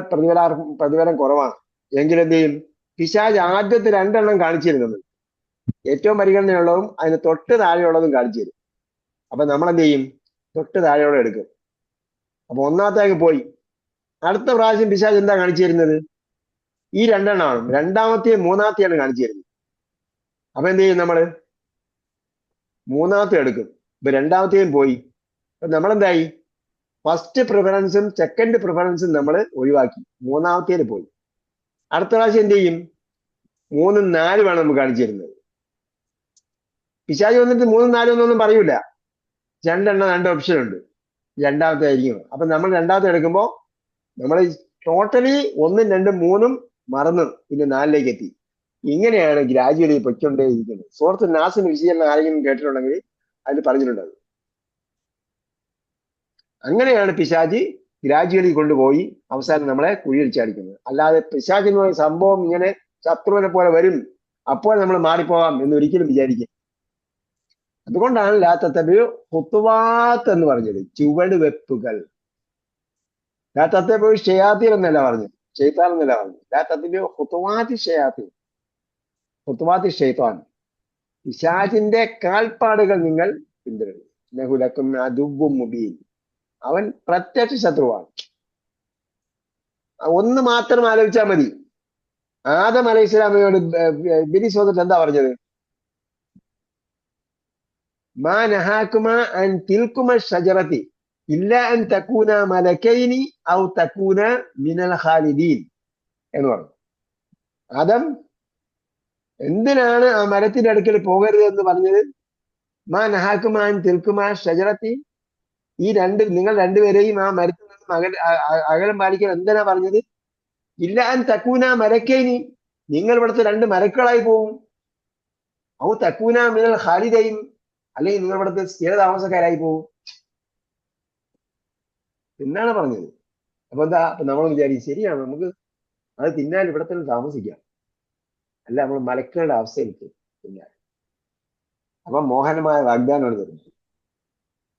പ്രതിഫലം കുറവാണ്. എങ്കിലെന്ത് ചെയ്യും? പിശാച് ആദ്യത്തെ രണ്ടെണ്ണം കാണിച്ചിരുന്നത്, ഏറ്റവും പരിഗണനയുള്ളതും അതിന് തൊട്ട് താഴെയുള്ളതും കാണിച്ചു തരും. അപ്പൊ നമ്മൾ എന്ത് ചെയ്യും? തൊട്ട് താഴെയോടെ എടുക്കും. അപ്പൊ ഒന്നാമത്തേക്ക് പോയി. അടുത്ത പ്രാവശ്യം പിശാച് എന്താ കാണിച്ചു തരുന്നത്? ഈ രണ്ടെണ്ണമാണ്, രണ്ടാമത്തെയും മൂന്നാമത്തെയാണ് കാണിച്ചു തരുന്നത്. അപ്പൊ എന്ത് ചെയ്യും? നമ്മള് മൂന്നാമത്തെ എടുക്കും. ഇപ്പൊ രണ്ടാമത്തെയും പോയി. അപ്പൊ നമ്മളെന്തായി? ഫസ്റ്റ് പ്രിഫറൻസും സെക്കൻഡ് പ്രിഫറൻസും നമ്മൾ ഒഴിവാക്കി, മൂന്നാമത്തേന് പോയി. അടുത്ത പ്രാവശ്യം എന്ത് ചെയ്യും? 3ഉം 4ഉമാണ് നമുക്ക് കാണിച്ചു തരുന്നത്. പിശാച് വന്നിട്ട് 3ഉം 4ഉം ഒന്നും പറയൂല. രണ്ടെണ്ണം, രണ്ട് ഓപ്ഷൻ ഉണ്ട്, രണ്ടാമത്തെ ആയിരിക്കും. അപ്പൊ നമ്മൾ രണ്ടാമത്തെ എടുക്കുമ്പോൾ നമ്മൾ ടോട്ടലി 1ഉം 2ഉം 3ഉം മറന്നു, പിന്നെ 4ലേക്ക് എത്തി. ഇങ്ങനെയാണ് ഗ്രാജുവലി പൊയ്ക്കൊണ്ടേയിരിക്കുന്നത്. സുഹൃത്ത് നാസിന് വിശദീകരണം ആരെങ്കിലും കേട്ടിട്ടുണ്ടെങ്കിൽ അതിൽ പറഞ്ഞിട്ടുണ്ട്. അങ്ങനെയാണ് പിശാചി ഗ്രാജുവലി കൊണ്ടുപോയി അവസാനം നമ്മളെ കുഴിയിൽ ചാടിക്കുന്നത്. അല്ലാതെ പിശാചിന് പോയ സംഭവം ഇങ്ങനെ ശത്രുവിനെ പോലെ വരും, അപ്പോൾ നമ്മൾ മാറിപ്പോവാം എന്ന് ഒരിക്കലും വിചാരിക്കും. അതുകൊണ്ടാണ് ലാ തത്തബിഉ ഖുതുവാത്ത് എന്ന് പറഞ്ഞത്, ചുവട് വെപ്പുകൾ. ലാ തത്തബിഉ ശയാത്തീൻ എന്നല്ല പറഞ്ഞത്, ശൈത്താൻ എന്നല്ല പറഞ്ഞത്. ലാ തത്തബിഉ ഖുതുവാത്തി ശയാത്തീൻ, ഖുതുവാത്തി ശൈത്താൻ. പിശാചിന്റെ കാൽപ്പാടുകൾ നിങ്ങൾ പിന്തുടരുന്നു. ഇന്നഹു ലക്കും അദുവ്വും മുബീൻ, അവൻ പ്രത്യക്ഷ ശത്രുവാണ്. ഒന്ന് മാത്രം ആലോചിച്ചാൽ മതി. ആദം അലൈഹി സ്വലാമിനോട് ഇബ്ലീസ് വന്നിട്ട് എന്താ പറഞ്ഞത്? മാ നഹാകുമാ അൻ തിൽകുമ ഷജറതി ഇല്ലാ അൻ തകൂന മലക്കൈനി ഔ തകൂന മിനൽ ഖാലിദീൻ എന്ന് പറഞ്ഞു. ആദം എന്തിനാണ് ആ മരത്തിന്റെ അടുക്കൽ പോകരുത് എന്ന് പറഞ്ഞത്? മാ നഹാകുമാ അൻ തിൽകുമാ ഷജറതി, ഈ നിങ്ങൾ രണ്ടുപേരെയും ആ മരത്തിൽ നിന്നും അകലം പാലിക്കാൻ എന്തിനാ പറഞ്ഞത്? ഇല്ല അൻ തക്കൂന മരക്കേനി, നിങ്ങൾ ഇവിടുത്തെ രണ്ട് മരക്കളായി പോവും. ഔ തക്കൂന മിനൽ ഖാലിദൈൻ, അല്ലെങ്കിൽ നിങ്ങൾ ഇവിടുത്തെ സ്ഥിര താമസക്കാരായി പോവും എന്നാണ് പറഞ്ഞത്. അപ്പൊ എന്താ? അപ്പൊ നമ്മൾ വിചാരിക്കും ശരിയാണ്, നമുക്ക് അത് തിന്നാൽ ഇവിടെ തന്നെ താമസിക്കാം. അല്ല, നമ്മൾ മലക്കളുടെ അവസ്ഥയിലേക്ക് തിന്നാൽ. അപ്പൊ മോഹനമായ വാഗ്ദാനമാണ് തരുന്നത്.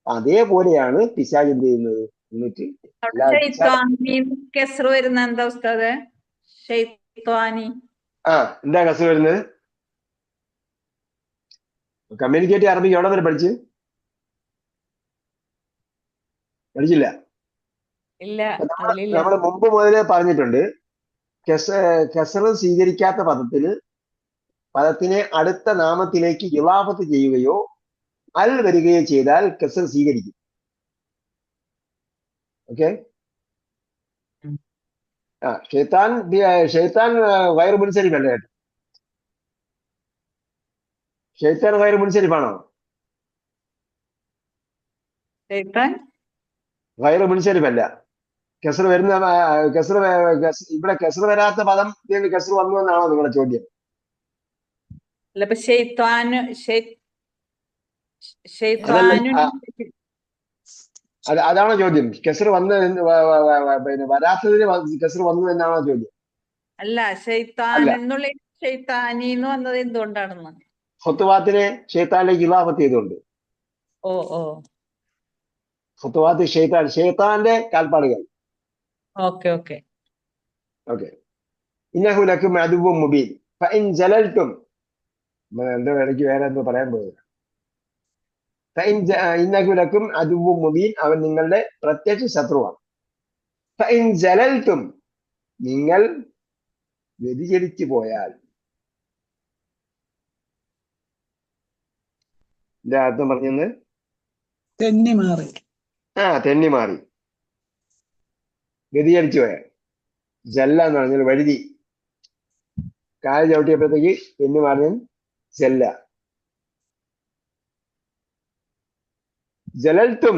അതേപോലെയാണ് പിശാച് എന്ത് ചെയ്യുന്നത്? എന്നിട്ട് വരുന്ന എന്താ ഉസ്താദേ? എന്താ കസ് വരുന്നത്? കമ്മ്യൂണിക്കേറ്റ് അറബിക്ക് എവിടെ വരെ പഠിച്ചില്ല? നമ്മൾ മുമ്പ് മുതലേ പറഞ്ഞിട്ടുണ്ട്, കസർ സ്വീകരിക്കാത്ത പദത്തിനെ അടുത്ത നാമത്തിലേക്ക് ഇളാഫത്ത് ചെയ്യുകയോ അൽ വരികയോ ചെയ്താൽ കസർ സ്വീകരിക്കും. ഓക്കെ. ഷെയ്ത്താൻ ഗൈറു മുൻസരിഫ് അല്ലേ? ഷെയ്ത്താൻ ഗൈറു മുൻസരിഫാണോ? ഗൈറു മുൻസരിഫ് അല്ല. കസർ വരുന്ന ഇവിടെ കസർ വരാത്ത പദം കസർ വന്നു എന്നാണോ നിങ്ങളുടെ ചോദ്യം? അതാണോ ചോദ്യം? കസർ വന്ന് പിന്നെ വരാത്തതിന് കസർ വന്നു എന്നാണോ ചോദ്യം? അല്ല, ഷൈത്താൻ എന്നുള്ള ഷൈത്താനി എന്ന് വന്നത് എന്തുകൊണ്ടാണെന്ന്. ഖുതുവാത്തിനെ ഷെയ്ത്താനിലേക്ക് ഇളാഫത്ത് ചെയ്തുകൊണ്ട്. ഓ ഓ ഖുതുവാത്ത് ഷെയ്ത്താൻ, ഷെയ്ത്താന്റെ കാൽപ്പാടുകൾ. Okay okay. ഓക്കെ. ഇന്നഹു ലക്കും അദുവ്വും മുബീൻ ഫഇൻ ജലൽതും, എന്തോ ഇടയ്ക്ക് വേറെ എന്തോ പറയാൻ പോയത്. ഇന്നഹു ലക്കും അദുവ്വും മുബീൻ, അവൻ നിങ്ങളുടെ പ്രത്യക്ഷ ശത്രുവാണ്. ഫഇൻ ജലൽതും, നിങ്ങൾ വ്യതിചലിച്ചു പോയാൽ. ഇതിന്റെ അർത്ഥം പറഞ്ഞെന്ന് തെന്നി മാറി. തെന്നി മാറി, വ്യതിചലിച്ചു പോയാൽ. ജല്ല എന്ന് പറഞ്ഞാൽ വഴുതി, കാല് ചവിട്ടിയപ്പോഴത്തേക്ക് തെന്നി മാറിയ ജല്ല. ജലൽത്തും,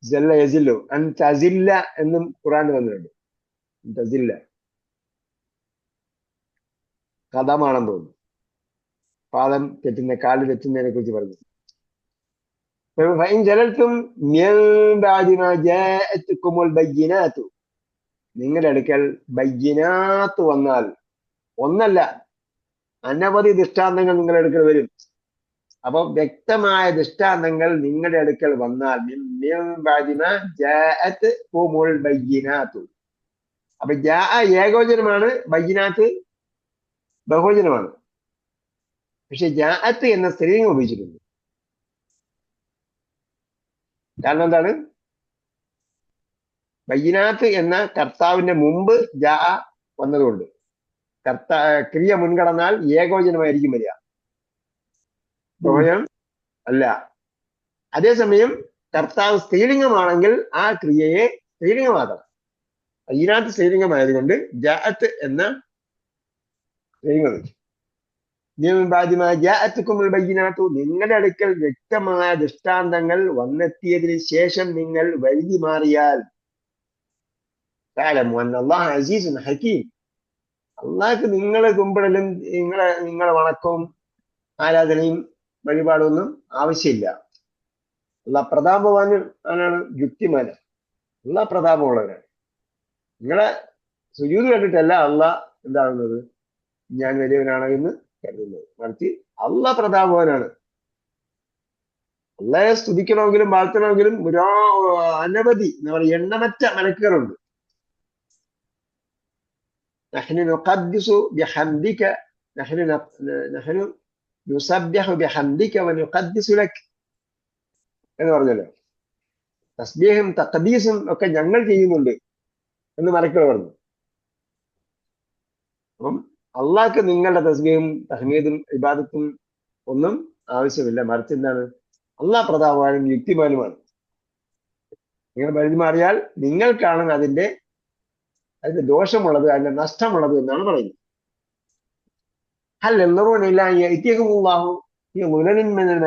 ജല്ല യസില്ലു, അൻ തസില്ല എന്നും ഖുർആനിൽ വന്നിട്ടുണ്ട്. തസില്ല കഥമാണെന്ന് തോന്നുന്നു, പാദം തെറ്റുന്ന, കാല് തെറ്റുന്നതിനെ കുറിച്ച് പറഞ്ഞു. ഫഇൻ ജലൽത്തും മിൻ ബഅദി മാ ജാഅത്കുമുൽ ബയ്യിനാത്തു, നിങ്ങളുടെ അടുക്കൽ ബയ്യിനാത്ത് വന്നാൽ, ഒന്നല്ല അനവധി ദൃഷ്ടാന്തങ്ങൾ നിങ്ങളുടെ അടുക്കൽ വരും. അപ്പൊ വ്യക്തമായ ദൃഷ്ടാന്തങ്ങൾ നിങ്ങളുടെ അടുക്കൽ വന്നാൽ, മിൻ ബഅദി മാ ജാഅത്കുമുൽ ബയ്യിനാത്തു. അപ്പൊ ജാ ഏകോചനമാണ്, ബയ്യിനാത്ത് ബഹുവചനമാണ്. പക്ഷെ ജാഅത്ത് എന്ന സ്ത്രീലിംഗം ഉപയോഗിച്ചിട്ടുണ്ട്. കാരണം എന്താണ്? ബയ്യിനാത്ത് എന്ന കർത്താവിന്റെ മുമ്പ് ജാ വന്നതുകൊണ്ട് ക്രിയ മുൻകടന്നാൽ ഏകോചനമായിരിക്കും വരിക, ബഹുവചനം അല്ല. അതേസമയം കർത്താവ് സ്ത്രീലിംഗമാണെങ്കിൽ ആ ക്രിയയെ സ്ത്രീലിംഗമാക്കണം. ബയ്യിനാത്ത് സ്ത്രീലിംഗമായതുകൊണ്ട് ജാഅത്ത് എന്ന സ്ത്രീലിംഗം വെച്ചു. നിങ്ങളുടെ അടുക്കൽ വ്യക്തമായ ദൃഷ്ടാന്തങ്ങൾ വന്നെത്തിയതിനു ശേഷം നിങ്ങൾ വഴുതി മാറിയാൽ, അസീസുൻ ഹക്കീം, അള്ളാഹ്ക്ക് നിങ്ങളെ കുമ്പിടലും നിങ്ങളെ വണക്കവും ആരാധനയും വഴിപാടൊന്നും ആവശ്യമില്ല. അള്ളാഹ് പ്രതാപവാനാണ്, യുക്തിമാൻ. അള്ളാഹ് പ്രതാപമുള്ളവരാണ്. നിങ്ങളെ സുജൂദ് കണ്ടിട്ടല്ല അള്ളാഹ് എന്താകുന്നത്, ഞാൻ വലിയവനാണ് എന്ന് കരുതുന്നത്. മറിച്ച് അള്ളാഹ് പ്രതാപവാനാണ്. അള്ളാഹെ സ്തുതിക്കണമെങ്കിലും വാഴ്ത്തണമെങ്കിലും അനവധി, എന്താ പറയുക, എണ്ണമറ്റ മലക്കുകളുണ്ട്. നഹ്നു നുഖദ്ദിസു ബിഹംദിക, നഹ്നു നുസബ്ബിഹു ബിഹംദിക വനുഖദ്ദിസു ലക് എന്ന് പറഞ്ഞല്ലോ. തസ്ബീഹും തഖ്ദീസും ഒക്കെ ഞങ്ങൾ ചെയ്യുന്നുണ്ട് എന്ന് മലക്കുകൾ പറഞ്ഞു. അപ്പം അള്ളാഹ്ക്ക് നിങ്ങളുടെ തസ്ബീഹും തഹ്മീദും ഇബാദത്തും ഒന്നും ആവശ്യമില്ല. മറിച്ച് എന്താണ്, അള്ളാഹ് പ്രതാപവാനും യുക്തിമാനുമാണ്. നിങ്ങൾ വഴിമാറിയാൽ നിങ്ങൾക്കാണ് അതിന്റെ ദോഷമുള്ളത്, അതിന്റെ നഷ്ടമുള്ളത് എന്നാണ് പറയുന്നത്. ഹൽ യൻദുറൂന ഇല്ലാ അൻ യഅതിയഹുമുല്ലാഹു ഫീ ളുലലിൻ മിനൽ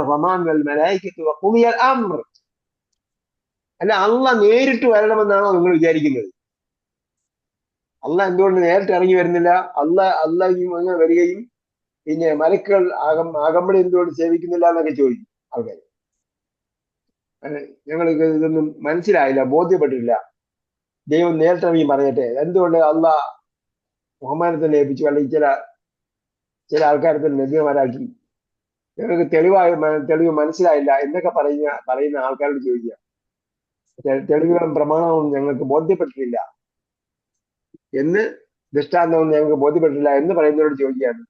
ഗമാം വൽ മലായികത്തു വഖുദിയൽ അംർ. അല്ല, അള്ളാഹ് നേരിട്ട് വരണമെന്നാണോ നിങ്ങൾ വിചാരിക്കുന്നത്? അള്ളാഹ് എന്തുകൊണ്ട് നേരിട്ട് ഇറങ്ങി വരുന്നില്ല? അള്ളാഹ് അങ്ങനെ വരികയും പിന്നെ മലക്കുകൾ അകമ്പടി എന്തുകൊണ്ട് സേവിക്കുന്നില്ല എന്നൊക്കെ ചോദിക്കും ആൾക്കാർ. ഞങ്ങൾക്ക് ഇതൊന്നും മനസ്സിലായില്ല, ബോധ്യപ്പെട്ടില്ല. ദൈവം നേരിട്ട് ഇറങ്ങി പറയട്ടെ. എന്തുകൊണ്ട് അള്ളാഹ് മുഹമ്മദത്തെ ലഭിച്ചു, അല്ലെങ്കിൽ ചില ആൾക്കാരെ തന്നെ നബിമാരാക്കി? ഞങ്ങൾക്ക് തെളിവ് മനസ്സിലായില്ല എന്നൊക്കെ പറയുന്ന ആൾക്കാരോട് ചോദിക്കുക. തെളിവുകളും പ്രമാണവും ഞങ്ങൾക്ക് ബോധ്യപ്പെട്ടിട്ടില്ല എന്ന്, ദൃഷ്ടാന്തവും ഞങ്ങൾക്ക് ബോധ്യപ്പെട്ടില്ല എന്ന് പറയുന്നവരോട് ചോദിക്കുകയാണ്,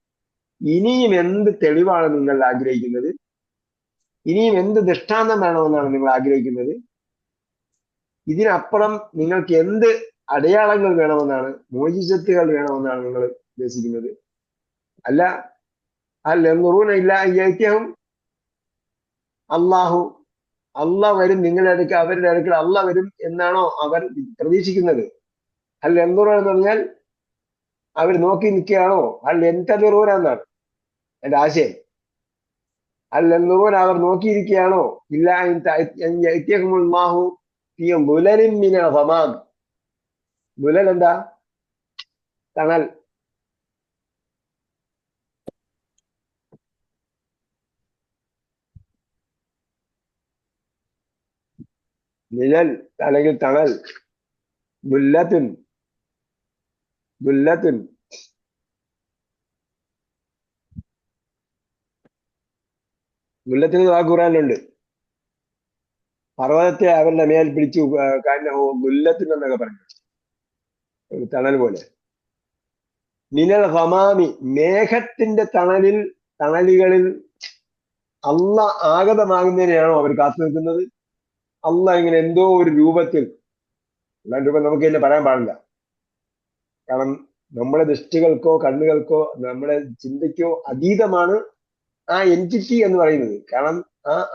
ഇനിയും എന്ത് തെളിവാണ് നിങ്ങൾ ആഗ്രഹിക്കുന്നത്? ഇനിയും എന്ത് ദൃഷ്ടാന്തം വേണമെന്നാണ് നിങ്ങൾ ആഗ്രഹിക്കുന്നത്? ഇതിനപ്പുറം നിങ്ങൾക്ക് എന്ത് അടയാളങ്ങൾ വേണമെന്നാണ്, മോചിസത്തുകൾ വേണമെന്നാണ് നിങ്ങൾ ഉദ്ദേശിക്കുന്നത്? അല്ല, അള്ളാഹ് വരും നിങ്ങളുടെ അടുക്കൽ, അവരുടെ അടുക്കൽ അള്ളാഹ് വരും എന്നാണോ അവർ പ്രതീക്ഷിക്കുന്നത്? അൽ യൻദുറൂന എന്ന് പറഞ്ഞാൽ അവർ നോക്കി നിൽക്കുകയാണോ? അൽ യൻതദിറൂന എന്നാണ് എന്റെ ആശയം. അൽ യൻദുറൂന, അവർ നോക്കിയിരിക്കുകയാണോ? ഇല്ലാ അൻ യഅതിയഹുമുല്ലാഹു ഫീ ളുലലിൻ മിനൽ ഗമാം. ളുലൽ എന്താ? തണൽ. നിഴൽ അല്ലെങ്കിൽ തണൽ. ദുല്ലത്തുൻ ഗുല്ലത്തിന് വാക്ക് ഖുറാനിലുണ്ട്. പർവ്വതത്തെ അവരുടെ മേൽ പിടിച്ചു കാരണം ഗുല്ലത്തിനെന്നൊക്കെ പറഞ്ഞു, ഒരു തണൽ പോലെ. മിനൽ ഹമാമി, മേഘത്തിന്റെ തണലുകളിൽ അല്ല ആഗതമാകുന്നതിനെയാണോ അവർ കാത്തു നിൽക്കുന്നത്? അല്ല ഇങ്ങനെ എന്തോ ഒരു രൂപത്തിൽ, അല്ലാണ്ട് രൂപം നമുക്ക് തന്നെ പറയാൻ പാടില്ല. കാരണം നമ്മുടെ ദൃഷ്ടികൾക്കോ കണ്ണുകൾക്കോ നമ്മുടെ ചിന്തയ്ക്കോ അതീതമാണ് ആ എൻറ്റിറ്റി എന്ന് പറയുന്നത്. കാരണം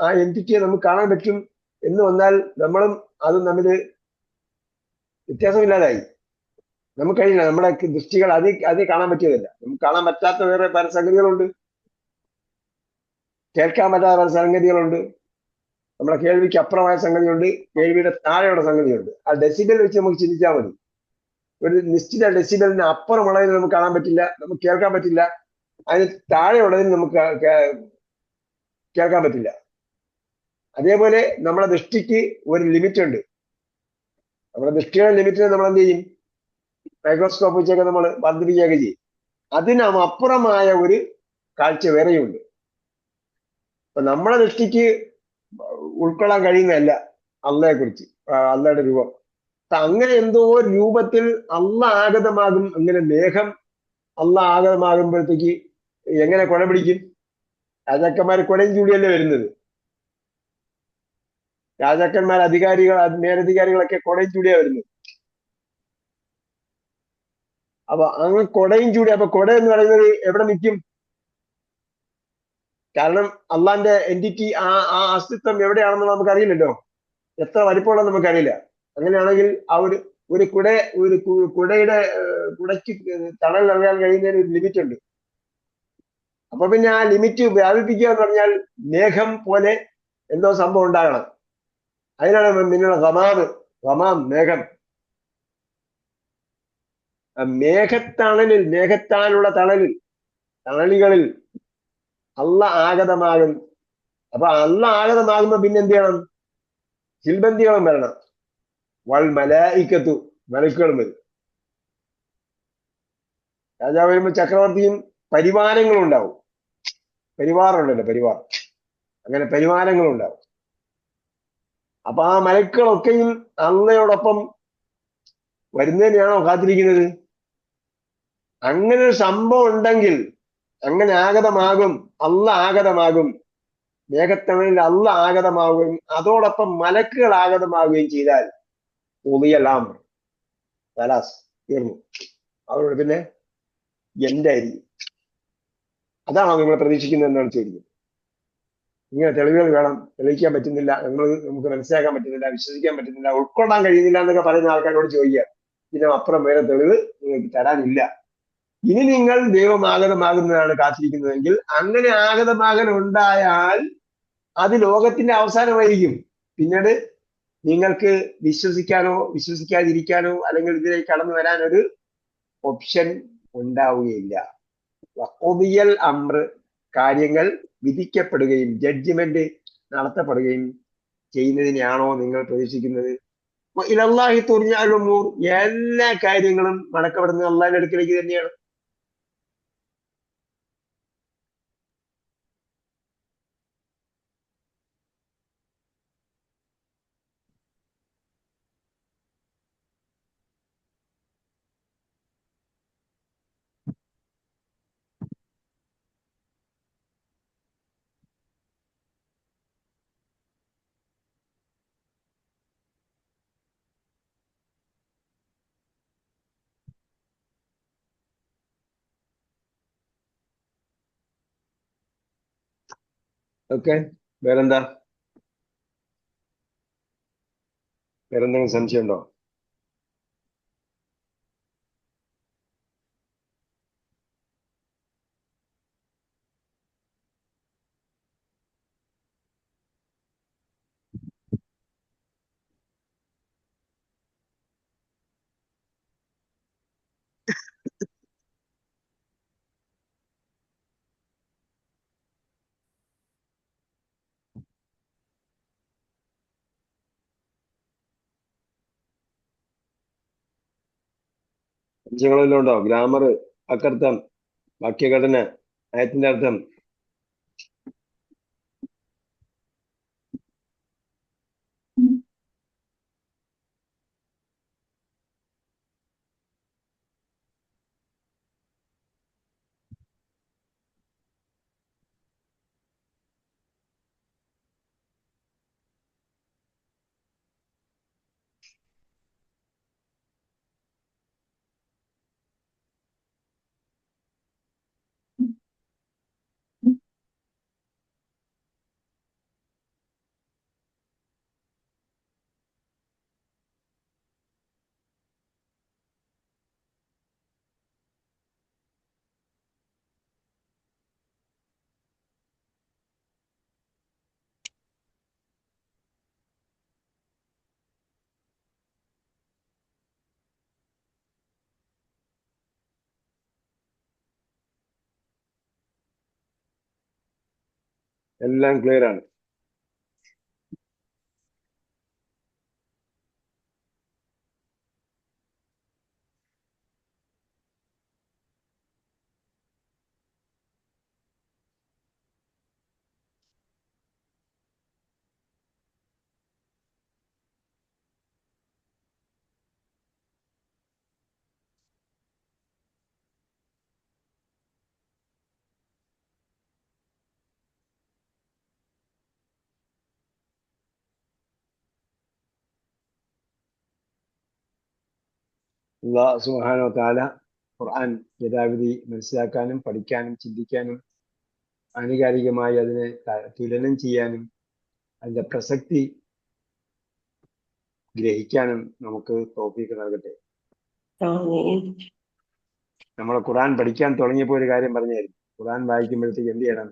ആ എൻറ്റിറ്റിയെ നമുക്ക് കാണാൻ പറ്റും എന്ന് വന്നാൽ നമ്മളും അതും തമ്മിൽ വ്യത്യാസമില്ലാതായി. നമുക്ക് കഴിയില്ല, നമ്മുടെ ദൃഷ്ടികൾ അത് കാണാൻ പറ്റിയതല്ല. നമുക്ക് കാണാൻ പറ്റാത്ത വേറെ പല സംഗതികളുണ്ട്, കേൾക്കാൻ പറ്റാത്ത പല സംഗതികളുണ്ട്, നമ്മുടെ കേൾവിക്ക് അപ്പുറമായ സംഗതിയുണ്ട്, കേൾവിയുടെ താഴെയുള്ള സംഗതിയുണ്ട്. ആ ഡെസിബൽ വെച്ച് നമുക്ക് ചിന്തിച്ചാൽ മതി. ഒരു നിശ്ചിത ഡെസിബലിന് അപ്പുറമുള്ളതിന് നമുക്ക് കാണാൻ പറ്റില്ല, നമുക്ക് കേൾക്കാൻ പറ്റില്ല. അതിന് താഴെയുള്ളതിന് നമുക്ക് കേൾക്കാൻ പറ്റില്ല. അതേപോലെ നമ്മുടെ ദൃഷ്ടിക്ക് ഒരു ലിമിറ്റ് ഉണ്ട്. നമ്മുടെ ദൃഷ്ടിയുടെ ലിമിറ്റിനെ നമ്മൾ എന്ത് ചെയ്യും? മൈക്രോസ്കോപ്പ് വെച്ചൊക്കെ നമ്മൾ വർദ്ധിപ്പിക്കുകയൊക്കെ ചെയ്യും. അതിനപ്പുറമായ ഒരു കാഴ്ച വേറെയുണ്ട്. അപ്പൊ നമ്മുടെ ദൃഷ്ടിക്ക് ഉൾക്കൊള്ളാൻ കഴിയുന്നതല്ല അള്ളയെ കുറിച്ച്, അള്ളയുടെ രൂപം. അങ്ങനെ എന്തോ രൂപത്തിൽ അള്ള ആഗതമാകും. അങ്ങനെ മേഘം അള്ള ആഗതമാകുമ്പോഴത്തേക്ക് എങ്ങനെ കൊട പിടിക്കും? രാജാക്കന്മാർ കൊടയും ചൂടിയല്ലേ വരുന്നത്. രാജാക്കന്മാർ, മേലധികാരികളൊക്കെ കൊടയും ചൂടിയാ വരുന്നത്. അപ്പൊ അങ്ങ് കൊടയും ചൂടി, അപ്പൊ കൊട എന്ന് പറയുന്നത് എവിടെ നിൽക്കും? കാരണം അള്ളാന്റെ എൻറ്റിറ്റി, ആ അസ്തിത്വം എവിടെയാണെന്ന് നമുക്കറിയില്ലല്ലോ, എത്ര വലിപ്പമുള്ളത് നമുക്കറിയില്ല. അങ്ങനെയാണെങ്കിൽ ആ ഒരു കുടയ്ക്ക് തണൽ നൽകാൻ കഴിയുന്നതിന് ഒരു ലിമിറ്റ് ഉണ്ട്. അപ്പൊ പിന്നെ ആ ലിമിറ്റ് വ്യാപിപ്പിക്കുക എന്ന് പറഞ്ഞാൽ മേഘം പോലെ എന്തോ സംഭവം ഉണ്ടാകണം. അതിനാണ് പിന്നെയുള്ള ഹമാം, മേഘം. മേഘത്താലുള്ള തണലുകളിൽ അള്ള ആഗതമാകും. അപ്പൊ അള്ള ആഗതമാകുമ്പോ പിന്നെ എന്ത് ചെയ്യണം? സിൽബന്തികളും വരണം. വൽ മലായിക്കത്തു, മലക്കുകളും വരും. രാജാവ് വരുമ്പോ ചക്രവർത്തിയും പരിവാരങ്ങളും ഉണ്ടാവും. പരിവാറുണ്ടല്ലോ, അങ്ങനെ പരിവാരങ്ങളും ഉണ്ടാവും. അപ്പൊ ആ മലക്കുകളൊക്കെയും അള്ളയോടൊപ്പം വരുന്നതിനെയാണോ കാത്തിരിക്കുന്നത്? അങ്ങനെ ഒരു സംഭവം ഉണ്ടെങ്കിൽ അങ്ങനെ ആഗതമാകും, അള്ള ആഗതമാകും, മേഘത്തണലിൽ അള്ള ആഗതമാകുകയും അതോടൊപ്പം മലക്കുകൾ ആഗതമാവുകയും ചെയ്താൽ ഉളിയലാം തലാസ് തീർന്നു. അവരോട് പിന്നെ എന്തായിരിക്കും? അതാണോ നിങ്ങൾ പ്രതീക്ഷിക്കുന്നത് എന്നാണ് ചോദിക്കുന്നത്. ഇങ്ങനെ തെളിവുകൾ വേണം, തെളിയിക്കാൻ പറ്റുന്നില്ല, നമുക്ക് മനസ്സിലാക്കാൻ പറ്റുന്നില്ല, വിശ്വസിക്കാൻ പറ്റുന്നില്ല, ഉൾക്കൊള്ളാൻ കഴിയുന്നില്ല എന്നൊക്കെ പറയുന്ന ആൾക്കാരോട് ചോദിക്കുക. ഇതിന് അപ്പുറം വേറെ തെളിവ് നിങ്ങൾക്ക് തരാനില്ല. ഇനി നിങ്ങൾ ദൈവം ആഗതമാകുന്നതാണ് കാത്തിരിക്കുന്നതെങ്കിൽ അങ്ങനെ ആഗതമാകൽ ഉണ്ടായാൽ അത് ലോകത്തിന്റെ അവസാനമായിരിക്കും. പിന്നീട് നിങ്ങൾക്ക് വിശ്വസിക്കാനോ വിശ്വസിക്കാതിരിക്കാനോ അല്ലെങ്കിൽ ഇതിലേക്ക് കടന്നു വരാൻ ഒരു ഓപ്ഷൻ ഉണ്ടാവുകയില്ല. വഖുദിയൽ അംർ, കാര്യങ്ങൾ വിധിക്കപ്പെടുകയും ജഡ്ജ്മെന്റ് നടത്തപ്പെടുകയും ചെയ്യുന്നതിനെയാണോ നിങ്ങൾ പ്രതീക്ഷിക്കുന്നത്? ഇലല്ലാഹി തുർജഉൽ ഉമൂർ, എല്ലാ കാര്യങ്ങളും മടക്കപ്പെടുന്നത് അള്ളാഹിന്റെ അടുക്കിലേക്ക് തന്നെയാണ്. ഓക്കെ, വേറെന്തെങ്കിലും സംശയം ഉണ്ടോ? സംശയങ്ങളെല്ലാം ഉണ്ടോ? ഗ്രാമർ, വാക്കർത്ഥം, വാക്യഘടന, ആയത്തിന്റെ അർത്ഥം, എല്ലാം ക്ലിയർ ആണ്. അല്ലാഹു സുബ്ഹാനഹു വ തആല ഖുർആൻ യഥാവിധി മനസ്സിലാക്കാനും പഠിക്കാനും ചിന്തിക്കാനും ആനുകാലികമായി അതിനെ തുലനം ചെയ്യാനും അതിന്റെ പ്രസക്തി ഗ്രഹിക്കാനും നമുക്ക് തൗഫീഖ് നൽകട്ടെ. آمين നമ്മൾ ഖുർആൻ പഠിക്കാൻ തുടങ്ങിയപ്പോൾ ഒരു കാര്യം പറഞ്ഞായിരുന്നു. ഖുർആൻ വായിക്കുമ്പോഴത്തേക്ക് എന്ത് ചെയ്യണം?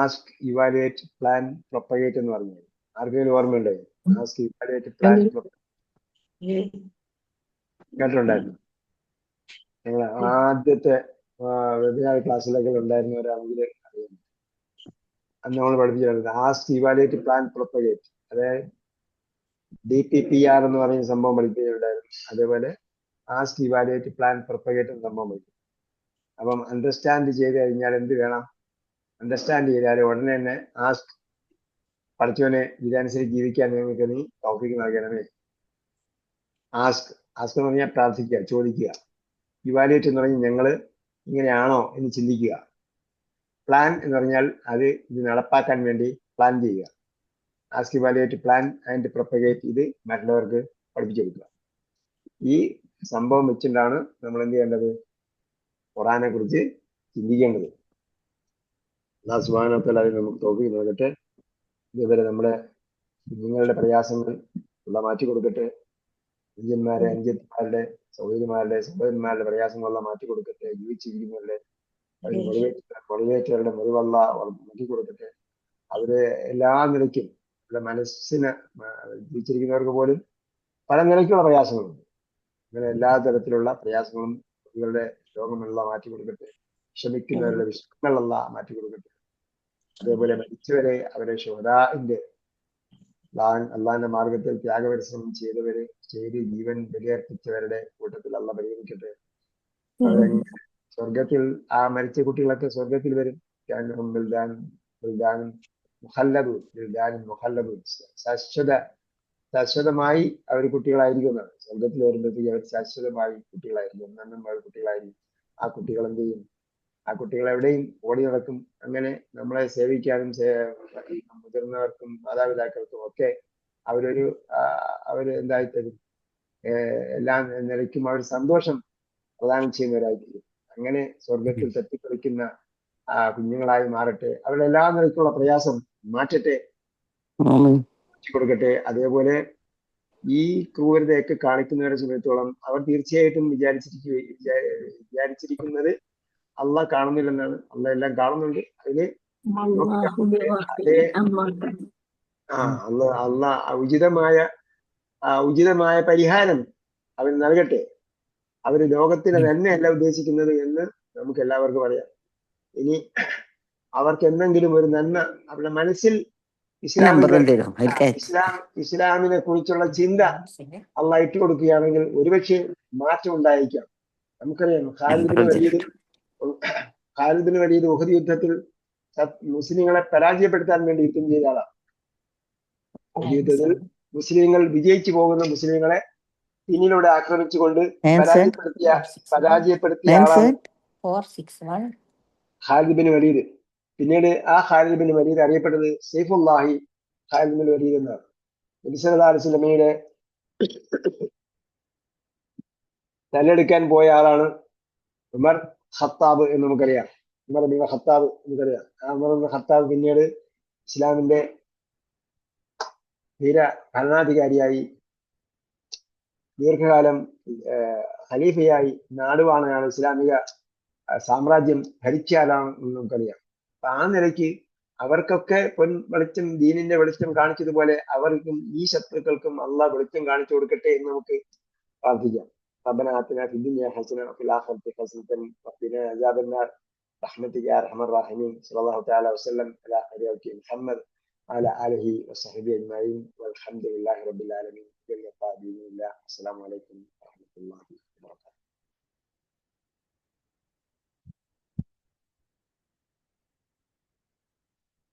ആസ്ക്, ഇവാലുവേറ്റ്, പ്ലാൻ, പ്രൊപ്പഗേറ്റ് എന്ന് പറഞ്ഞു. ആർക്കെങ്കിലും ഓർമ്മയുണ്ടോ? ആസ്ക്, ഇവാലുവേറ്റ്, പ്ലാൻ, കേട്ടിട്ടുണ്ടായിരുന്നു? ഞങ്ങൾ ആദ്യത്തെ വെബിനാർ ക്ലാസ്സിലൊക്കെ ഉണ്ടായിരുന്നവരാണെങ്കിൽ അറിയാം. അന്ന് നമ്മൾ പഠിപ്പിച്ചിട്ടുണ്ട് ആസ്ക്, ഇവാലുവേറ്റ്, പ്ലാൻ, പ്രൊപ്പഗേറ്റ്. അതായത് DPPR എന്ന് പറയുന്ന സംഭവം പഠിപ്പിച്ചിട്ടുണ്ടായിരുന്നു. അതേപോലെ ആസ്ക്, ഇവാലുവേറ്റ്, പ്ലാൻ, പ്രൊപ്പഗേറ്റ് എന്ന സംഭവം പഠിക്കും. അപ്പം അണ്ടർസ്റ്റാൻഡ് ചെയ്ത് കഴിഞ്ഞാൽ എന്ത് വേണം? അണ്ടർസ്റ്റാൻഡ് ചെയ്താൽ ഉടനെ തന്നെ ആസ്ക്, പഠിച്ചവനെ ഇതനുസരിച്ച് ജീവിക്കാൻ നിങ്ങൾക്ക് നീ തൗഫീഖ് നൽകണമേ. ആസ്ക് എന്ന് പറഞ്ഞാൽ പ്രാർത്ഥിക്കുക, ചോദിക്കുക. ഇവാലുവേറ്റ് എന്ന് പറഞ്ഞാൽ ഞങ്ങൾ ഇങ്ങനെയാണോ എന്ന് ചിന്തിക്കുക. പ്ലാൻ എന്ന് പറഞ്ഞാൽ ഇത് നടപ്പാക്കാൻ വേണ്ടി പ്ലാൻ ചെയ്യുക. Ask, evaluate, plan and propagate, ഇത് മറ്റുള്ളവർക്ക് പഠിപ്പിച്ചു കൊടുക്കുക. ഈ സംഭവം വെച്ചിട്ടാണ് നമ്മൾ എന്ത് ചെയ്യേണ്ടത്? ഖുർആനെ കുറിച്ച് ചിന്തിക്കേണ്ടത്. അല്ലാഹു സുബ്ഹാനഹു വ തആല അതിന് നമുക്ക് തൗഫീഖ് നൽകട്ടെ. ഇതുവരെ നമ്മുടെ നിങ്ങളുടെ പ്രയാസങ്ങൾ മാറ്റി കൊടുക്കട്ടെ. അനുജന്മാരെ, അനുജന്മാരുടെ, സഹോദരന്മാരുടെ പ്രയാസങ്ങളെല്ലാം മാറ്റി കൊടുക്കട്ടെ. ജീവിച്ചിരിക്കുന്നവരുടെ മുറിവേറ്റവരുടെ മുറിവല്ല മാറ്റി കൊടുക്കട്ടെ. അവര് എല്ലാ നിലയ്ക്കും അവരുടെ മനസ്സിന്, ജീവിച്ചിരിക്കുന്നവർക്ക് പോലും പല നിലയ്ക്കുള്ള പ്രയാസങ്ങളുണ്ട്. അങ്ങനെ എല്ലാ തരത്തിലുള്ള പ്രയാസങ്ങളും കുട്ടികളുടെ രോഗമെല്ലാം മാറ്റി കൊടുക്കട്ടെ. വിഷമിക്കുന്നവരുടെ വിഷമങ്ങളെല്ലാം മാറ്റി കൊടുക്കട്ടെ. അതേപോലെ മരിച്ചവരെ അവരെ ശുഹദാഇന്റെ അള്ളാഹിന്റെ മാർഗത്തിൽ ത്യാഗപരിശ്രമം ചെയ്ത് ജീവൻ ബലിയർപ്പിച്ചവരുടെ കൂട്ടത്തിൽ അള്ളാഹ് പരിഗണിക്കട്ടെ. അവരെ സ്വർഗത്തിൽ, ആ മരിച്ച കുട്ടികളൊക്കെ സ്വർഗത്തിൽ വരും. ശാശ്വതമായി അവർ കുട്ടികളായിരിക്കും. സ്വർഗത്തിൽ വരുമ്പോഴത്തേക്ക് അവർ ശാശ്വതമായി കുട്ടികളായിരിക്കും, നന്മ കുട്ടികളായിരിക്കും. ആ കുട്ടികൾ എന്ത് ചെയ്യും? ആ കുട്ടികൾ എവിടെയും ഓടി നടക്കും. അങ്ങനെ നമ്മളെ സേവിക്കാനും മുതിർന്നവർക്കും മാതാപിതാക്കൾക്കും ഒക്കെ അവര് എന്തായിത്തരും? എല്ലാ നിലയ്ക്കും അവർ സന്തോഷം പ്രദാനം ചെയ്യുന്നവരായിരിക്കും. അങ്ങനെ സ്വർഗത്തിൽ തട്ടിക്കളിക്കുന്ന കുഞ്ഞുങ്ങളായി മാറട്ടെ. അവരുടെ എല്ലാ നിലയ്ക്കുള്ള പ്രയാസം മാറ്റട്ടെ, കൊടുക്കട്ടെ. അതേപോലെ ഈ ക്രൂരതയൊക്കെ കാണിക്കുന്നവരെ സംബന്ധിച്ചോളം അവർ തീർച്ചയായിട്ടും വിചാരിച്ചിരിക്കുന്നത് അള്ളാഹ് കാണുന്നില്ലെന്നാണ്. അള്ളാഹ് എല്ലാം കാണുന്നുണ്ട്. അതിന് ഉചിതമായ പരിഹാരം അവർ നൽകട്ടെ. അവര് ലോകത്തിന് തന്നെയല്ല ഉദ്ദേശിക്കുന്നത് എന്ന് നമുക്ക് എല്ലാവർക്കും അറിയാം. ഇനി അവർക്ക് എന്തെങ്കിലും ഒരു നന്മ അവരുടെ മനസ്സിൽ ഇസ്ലാമിനെ കുറിച്ചുള്ള ചിന്ത അള്ളാഹ് ഇട്ട് കൊടുക്കുകയാണെങ്കിൽ ഒരുപക്ഷെ മാറ്റം ഉണ്ടായിരിക്കാം. നമുക്കറിയാം ഖാലിദ് ബിൻ വലീദ് ഉഹദ് യുദ്ധത്തിൽ മുസ്ലിങ്ങളെ പരാജയപ്പെടുത്താൻ വേണ്ടി യുദ്ധം ചെയ്ത ആളാണ്. യുദ്ധത്തിൽ മുസ്ലിങ്ങൾ വിജയിച്ചു പോകുന്ന മുസ്ലിങ്ങളെ പിന്നിലൂടെ ആക്രമിച്ചുകൊണ്ട് പരാജയപ്പെടുത്തിയ ആളാണ് ഖാലിദ് ബിൻ വലീദ്. പിന്നീട് ആ ഖാലിദ് ബിൻ വലീദ് അറിയപ്പെട്ടത് സൈഫുല്ലാഹി ഖാലിദ് ബിൻ വലീദ് എന്നാണ്. നബി സല്ലല്ലാഹു അലൈഹി വസല്ലമയുടെ തല്ലെടുക്കാൻ പോയ ആളാണ് ഉമർ ഖത്താബ് എന്ന് നമുക്കറിയാം. ഉമർ ബിൻ ഖത്താബ് നമുക്കറിയാം. ആ ഉമർ ബിൻ ഖത്താബ് പിന്നീട് ഇസ്ലാമിന്റെ ധീര ഭരണാധികാരിയായി ദീർഘകാലം ഖലീഫയായി നാടുവാണയാണ്, ഇസ്ലാമിക സാമ്രാജ്യം ഭരിച്ചാലാണ് എന്ന് നമുക്കറിയാം. അപ്പൊ ആ നിലയ്ക്ക് അവർക്കൊക്കെ വെളിച്ചം, ദീനിന്റെ വെളിച്ചം കാണിച്ചതുപോലെ അവർക്കും ഈ ശത്രുക്കൾക്കും അള്ളാഹ് വെളിച്ചം കാണിച്ചു കൊടുക്കട്ടെ എന്ന് നമുക്ക് പ്രാർത്ഥിക്കാം. റബ്ബനാ ആതിനാ ഫിദ്ദുനിയാ ഹസന വഫിൽ ആഖിറതി ഹസനതൻ വഖിനാ അദാബന്നാർ. برحمتك يا ارحم الراحمين. صلى الله تعالى وسلم على خير خلق محمد وعلى اله وصحبه اجمعين، والحمد لله رب العالمين. الى اللقاء باذن الله. السلام عليكم ورحمه الله.